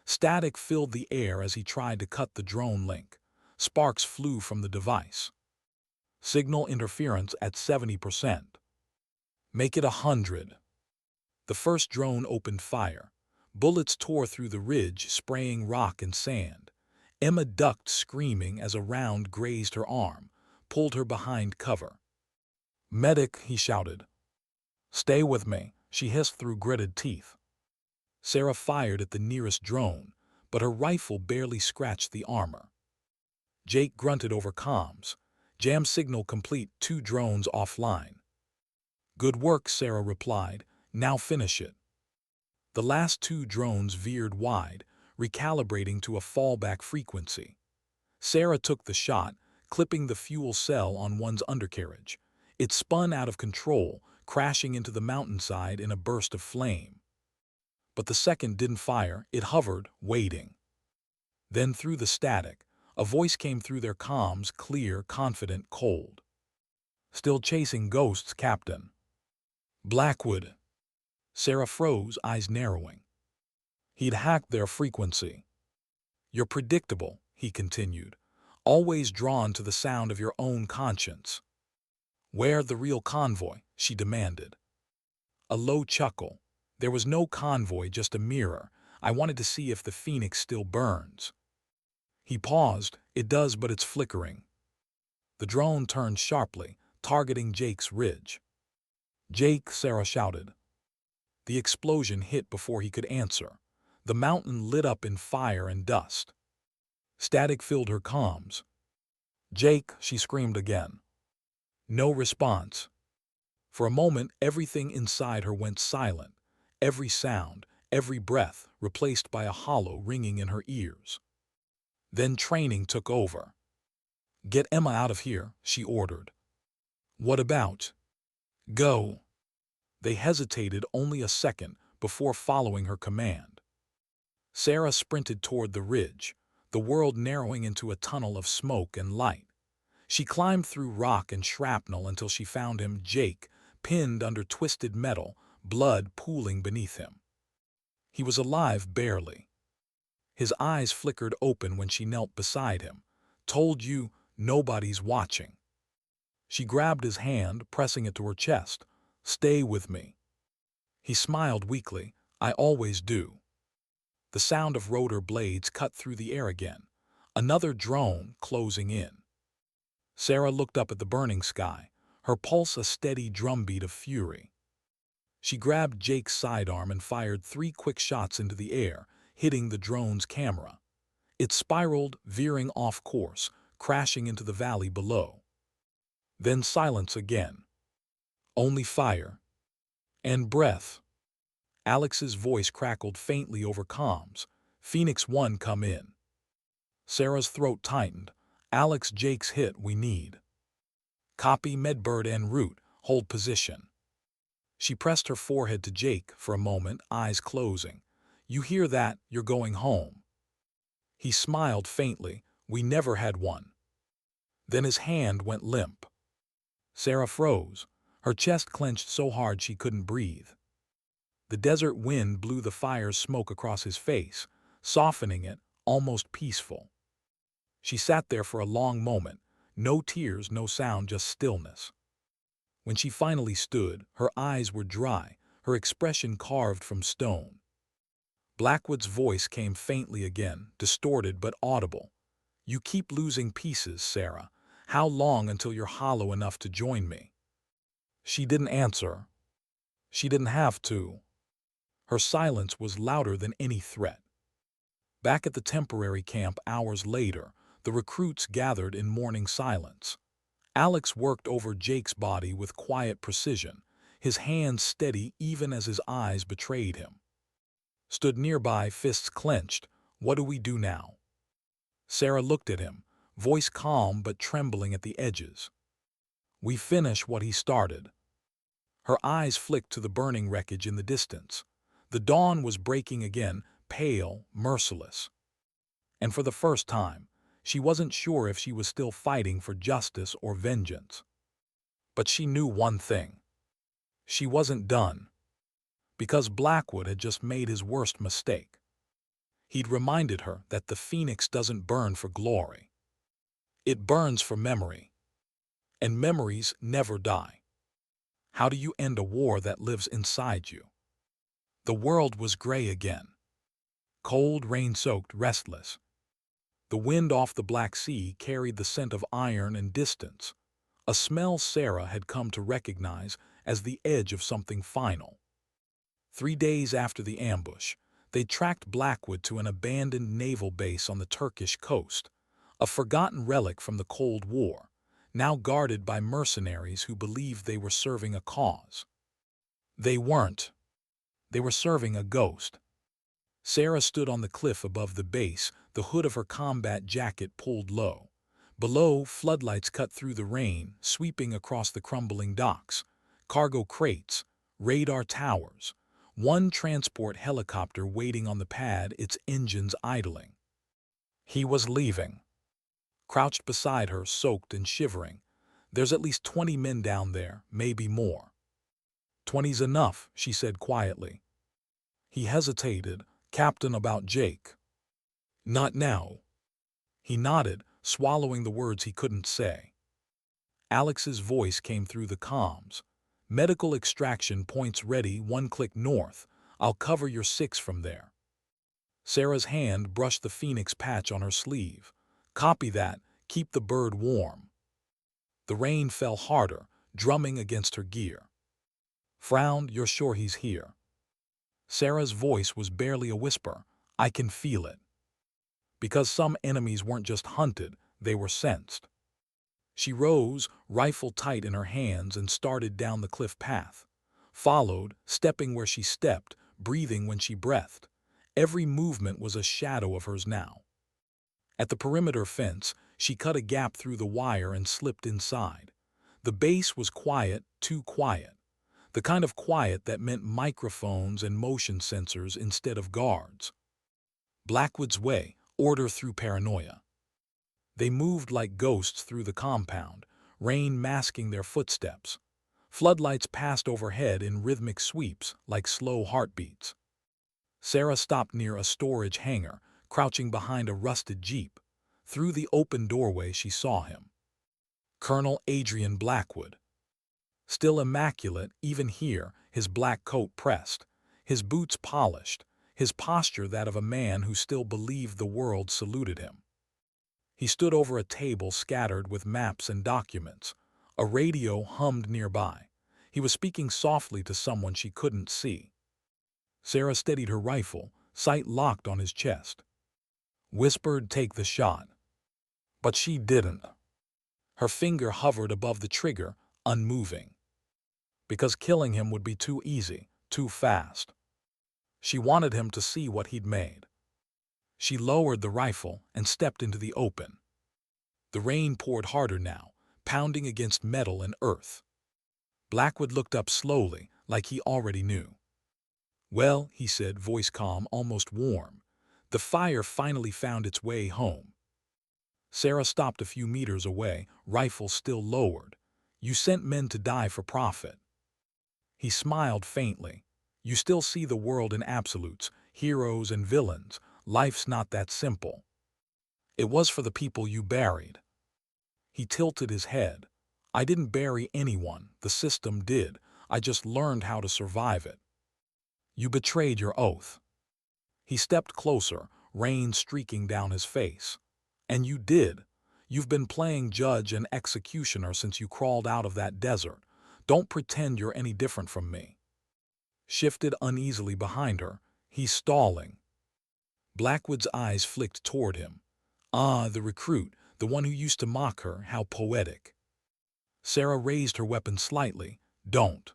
Static filled the air as he tried to cut the drone link. Sparks flew from the device. Signal interference at 70%. "Make it 100. The first drone opened fire. Bullets tore through the ridge, spraying rock and sand. Emma ducked, screaming, as a round grazed her arm, pulled her behind cover. "Medic," he shouted. "Stay with me," she hissed through gritted teeth. Sarah fired at the nearest drone, but her rifle barely scratched the armor. Jake grunted over comms. "Jam signal complete, 2 drones offline." "Good work," Sarah replied. "Now finish it." The last 2 drones veered wide, recalibrating to a fallback frequency. Sarah took the shot, clipping the fuel cell on one's undercarriage. It spun out of control, crashing into the mountainside in a burst of flame. But the second didn't fire, it hovered, waiting. Then through the static, a voice came through their comms, clear, confident, cold. "Still chasing ghosts, Captain." "Blackwood." Sarah froze, eyes narrowing. He'd hacked their frequency. "You're predictable," he continued, "always drawn to the sound of your own conscience." "Where the real convoy?" she demanded. A low chuckle. "There was no convoy, just a mirror. I wanted to see if the phoenix still burns." He paused. "It does, but it's flickering." The drone turned sharply, targeting Jake's ridge. "Jake," Sarah shouted. The explosion hit before he could answer. The mountain lit up in fire and dust. Static filled her comms. "Jake," she screamed again. No response. For a moment, everything inside her went silent. Every sound, every breath, replaced by a hollow ringing in her ears. Then training took over. "Get Emma out of here," she ordered. "What about?" "Go." They hesitated only a second before following her command. Sarah sprinted toward the ridge, the world narrowing into a tunnel of smoke and light. She climbed through rock and shrapnel until she found him, Jake, pinned under twisted metal, blood pooling beneath him. He was alive barely. His eyes flickered open when she knelt beside him. "Told you, nobody's watching." She grabbed his hand, pressing it to her chest. "Stay with me." He smiled weakly. "I always do." The sound of rotor blades cut through the air again. Another drone closing in. Sarah looked up at the burning sky, her pulse a steady drumbeat of fury. She grabbed Jake's sidearm and fired 3 quick shots into the air, hitting the drone's camera. It spiraled, veering off course, crashing into the valley below. Then silence again. Only fire. And breath. Alex's voice crackled faintly over comms. "Phoenix 1, come in." Sarah's throat tightened. "Alex, Jake's hit, we need." "Copy, Medbird en route, hold position." She pressed her forehead to Jake for a moment, eyes closing. "You hear that? You're going home." He smiled faintly. "We never had one." Then his hand went limp. Sarah froze, her chest clenched so hard she couldn't breathe. The desert wind blew the fire's smoke across his face, softening it, almost peaceful. She sat there for a long moment, no tears, no sound, just stillness. When she finally stood, her eyes were dry, her expression carved from stone. Blackwood's voice came faintly again, distorted but audible. "You keep losing pieces, Sarah. How long until you're hollow enough to join me?" She didn't answer. She didn't have to. Her silence was louder than any threat. Back at the temporary camp hours later, the recruits gathered in mourning silence. Alex worked over Jake's body with quiet precision, his hands steady even as his eyes betrayed him. Stood nearby, fists clenched. "What do we do now?" Sarah looked at him, voice calm but trembling at the edges. "We finish what he started." Her eyes flicked to the burning wreckage in the distance. The dawn was breaking again, pale, merciless. And for the first time, she wasn't sure if she was still fighting for justice or vengeance. But she knew one thing. She wasn't done. Because Blackwood had just made his worst mistake. He'd reminded her that the Phoenix doesn't burn for glory. It burns for memory. And memories never die. How do you end a war that lives inside you? The world was gray again. Cold, rain-soaked, restless. The wind off the Black Sea carried the scent of iron and distance, a smell Sarah had come to recognize as the edge of something final. 3 days after the ambush, they tracked Blackwood to an abandoned naval base on the Turkish coast, a forgotten relic from the Cold War, now guarded by mercenaries who believed they were serving a cause. They weren't. They were serving a ghost. Sarah stood on the cliff above the base, the hood of her combat jacket pulled low. Below, floodlights cut through the rain, sweeping across the crumbling docks. Cargo crates, radar towers, one transport helicopter waiting on the pad, its engines idling. He was leaving. Crouched beside her, soaked and shivering. "There's at least 20 men down there, maybe more." "20's enough," she said quietly. He hesitated. "Captain, about Jake." "Not now." He nodded, swallowing the words he couldn't say. Alex's voice came through the comms. "Medical extraction points ready, 1 click north. I'll cover your 6 from there." Sarah's hand brushed the Phoenix patch on her sleeve. "Copy that. Keep the bird warm." The rain fell harder, drumming against her gear. Frowned. "You're sure he's here?" Sarah's voice was barely a whisper. "I can feel it." Because some enemies weren't just hunted, they were sensed. She rose, rifle tight in her hands, and started down the cliff path. Followed, stepping where she stepped, breathing when she breathed. Every movement was a shadow of hers now. At the perimeter fence, she cut a gap through the wire and slipped inside. The base was quiet, too quiet. The kind of quiet that meant microphones and motion sensors instead of guards. Blackwood's way, order through paranoia. They moved like ghosts through the compound, rain masking their footsteps. Floodlights passed overhead in rhythmic sweeps like slow heartbeats. Sarah stopped near a storage hangar, crouching behind a rusted jeep. Through the open doorway she saw him. Colonel Adrian Blackwood. Still immaculate, even here, his black coat pressed, his boots polished, his posture that of a man who still believed the world saluted him. He stood over a table scattered with maps and documents. A radio hummed nearby. He was speaking softly to someone she couldn't see. Sarah steadied her rifle, sight locked on his chest. Whispered, "Take the shot." But she didn't. Her finger hovered above the trigger, unmoving. Because killing him would be too easy, too fast. She wanted him to see what he'd made. She lowered the rifle and stepped into the open. The rain poured harder now, pounding against metal and earth. Blackwood looked up slowly, like he already knew. "Well," he said, voice calm, almost warm, "the fire finally found its way home." Sarah stopped a few meters away, rifle still lowered. "You sent men to die for profit." He smiled faintly. "You still see the world in absolutes, heroes and villains. Life's not that simple. It was for the people you buried." He tilted his head. "I didn't bury anyone, the system did. I just learned how to survive it." "You betrayed your oath." He stepped closer, rain streaking down his face. "And you did. You've been playing judge and executioner since you crawled out of that desert. Don't pretend you're any different from me." Shifted uneasily behind her. "He's stalling." Blackwood's eyes flicked toward him. "Ah, the recruit, the one who used to mock her, how poetic." Sarah raised her weapon slightly. "Don't."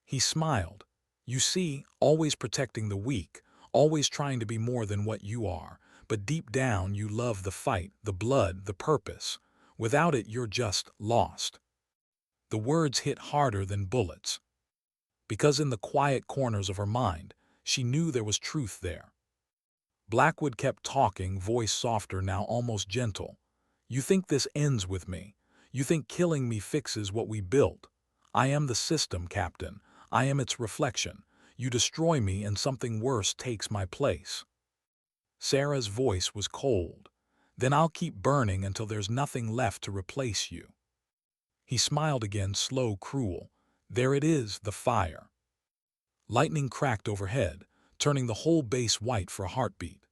He smiled. "You see, always protecting the weak, always trying to be more than what you are, but deep down you love the fight, the blood, the purpose. Without it you're just lost." The words hit harder than bullets. Because in the quiet corners of her mind, she knew there was truth there. Blackwood kept talking, voice softer now, almost gentle. "You think this ends with me. You think killing me fixes what we built. I am the system, Captain. I am its reflection. You destroy me and something worse takes my place." Sarah's voice was cold. "Then I'll keep burning until there's nothing left to replace you." He smiled again, slow, cruel. "There it is, the fire." Lightning cracked overhead, turning the whole base white for a heartbeat.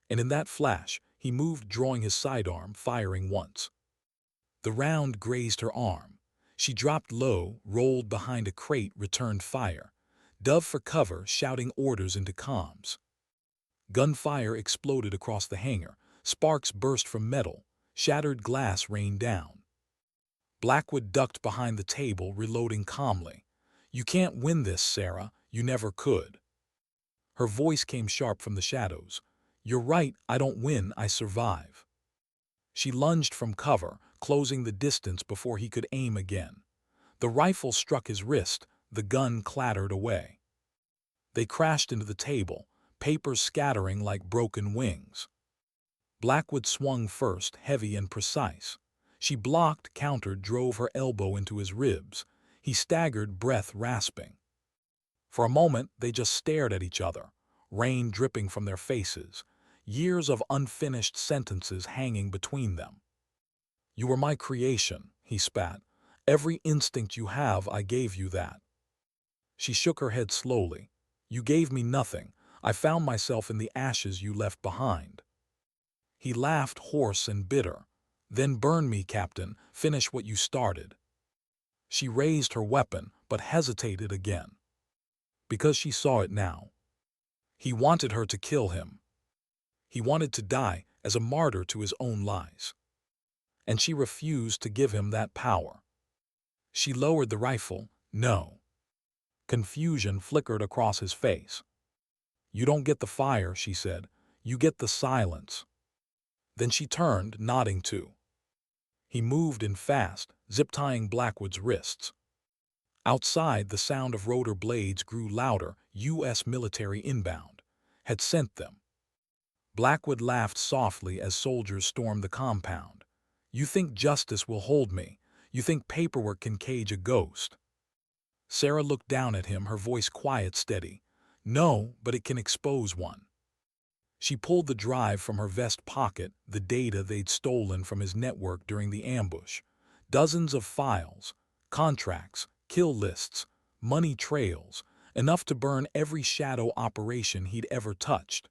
And in that flash, he moved, drawing his sidearm, firing once. The round grazed her arm. She dropped low, rolled behind a crate, returned fire. Dove for cover, shouting orders into comms. Gunfire exploded across the hangar. Sparks burst from metal. Shattered glass rained down. Blackwood ducked behind the table, reloading calmly. "You can't win this, Sarah. You never could." Her voice came sharp from the shadows. "You're right, I don't win, I survive." She lunged from cover, closing the distance before he could aim again. The rifle struck his wrist, the gun clattered away. They crashed into the table, papers scattering like broken wings. Blackwood swung first, heavy and precise. She blocked, countered, drove her elbow into his ribs. He staggered, breath rasping. For a moment, they just stared at each other, rain dripping from their faces, years of unfinished sentences hanging between them. "You were my creation," he spat. "Every instinct you have, I gave you that." She shook her head slowly. "You gave me nothing. I found myself in the ashes you left behind." He laughed, hoarse and bitter. "Then burn me, Captain. Finish what you started." She raised her weapon, but hesitated again. Because she saw it now. He wanted her to kill him. He wanted to die as a martyr to his own lies. And she refused to give him that power. She lowered the rifle. "No." Confusion flickered across his face. "You don't get the fire," she said. "You get the silence." Then she turned, nodding too. He moved in fast, zip-tying Blackwood's wrists. Outside, the sound of rotor blades grew louder. U.S. military inbound. Had sent them. Blackwood laughed softly as soldiers stormed the compound. "You think justice will hold me. You think paperwork can cage a ghost? Sarah looked down at him, her voice quiet, steady. No, but it can expose one. She pulled the drive from her vest pocket, the data they'd stolen from his network during the ambush. Dozens of files, contracts, kill lists, money trails, enough to burn every shadow operation he'd ever touched.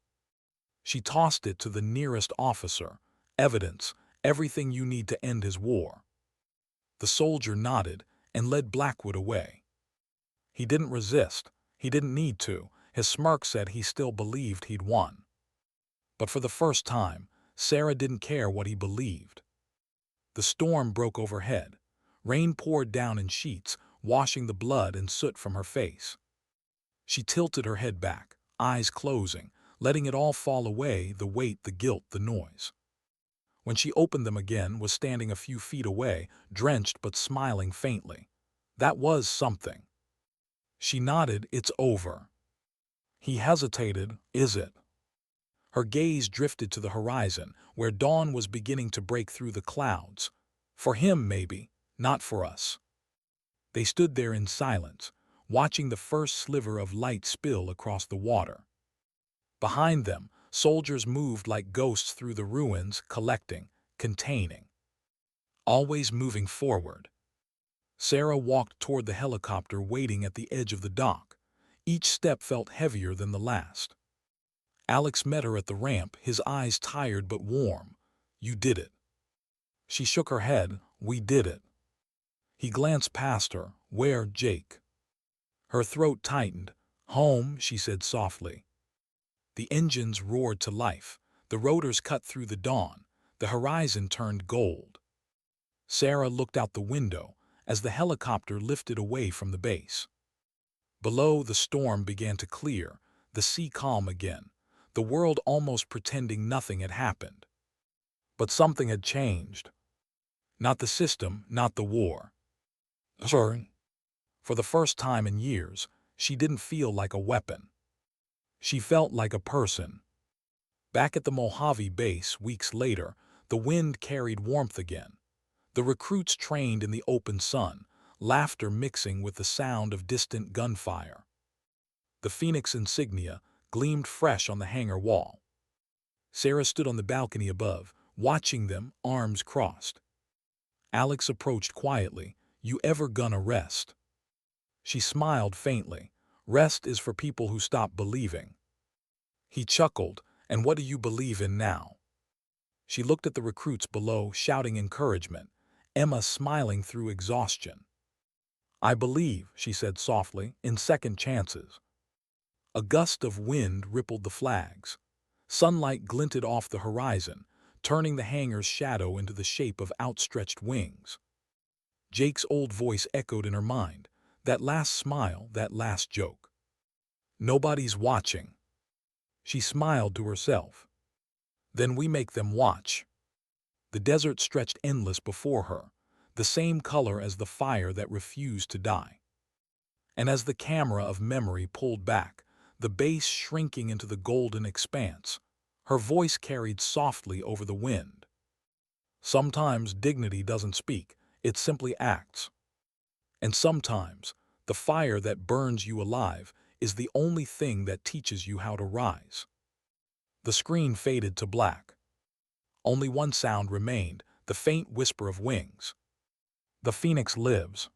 She tossed it to the nearest officer. Evidence, everything you need to end his war. The soldier nodded and led Blackwood away. He didn't resist. He didn't need to. His smirk said he still believed he'd won. But for the first time, Sarah didn't care what he believed. The storm broke overhead. Rain poured down in sheets, washing the blood and soot from her face. She tilted her head back, eyes closing, letting it all fall away, the weight, the guilt, the noise. When she opened them again, was standing a few feet away, drenched but smiling faintly. That was something. She nodded. It's over. He hesitated. Is it? Her gaze drifted to the horizon, where dawn was beginning to break through the clouds. For him, maybe, not for us. They stood there in silence, watching the first sliver of light spill across the water. Behind them, soldiers moved like ghosts through the ruins, collecting, containing. Always moving forward. Sarah walked toward the helicopter waiting at the edge of the dock. Each step felt heavier than the last. Alex met her at the ramp, his eyes tired but warm. You did it. She shook her head. We did it. He glanced past her. Where, Jake? Her throat tightened. Home, she said softly. The engines roared to life. The rotors cut through the dawn. The horizon turned gold. Sarah looked out the window as the helicopter lifted away from the base. Below, the storm began to clear, the sea calm again, the world almost pretending nothing had happened. But something had changed. Not the system, not the war. Sorry. For the first time in years, she didn't feel like a weapon. She felt like a person. Back at the Mojave base, weeks later, the wind carried warmth again. The recruits trained in the open sun, laughter mixing with the sound of distant gunfire. The Phoenix insignia gleamed fresh on the hangar wall. Sarah stood on the balcony above, watching them, arms crossed. Alex approached quietly. You ever gonna rest? She smiled faintly. Rest is for people who stop believing. He chuckled. And what do you believe in now? She looked at the recruits below, shouting encouragement. Emma smiling through exhaustion. I believe, she said softly, in second chances. A gust of wind rippled the flags. Sunlight glinted off the horizon, turning the hangar's shadow into the shape of outstretched wings. Jake's old voice echoed in her mind. That last smile, that last joke. Nobody's watching. She smiled to herself. Then we make them watch. The desert stretched endless before her, the same color as the fire that refused to die. And as the camera of memory pulled back, the base shrinking into the golden expanse, her voice carried softly over the wind. Sometimes dignity doesn't speak, it simply acts. And sometimes, the fire that burns you alive is the only thing that teaches you how to rise. The screen faded to black. Only one sound remained, the faint whisper of wings. The Phoenix lives.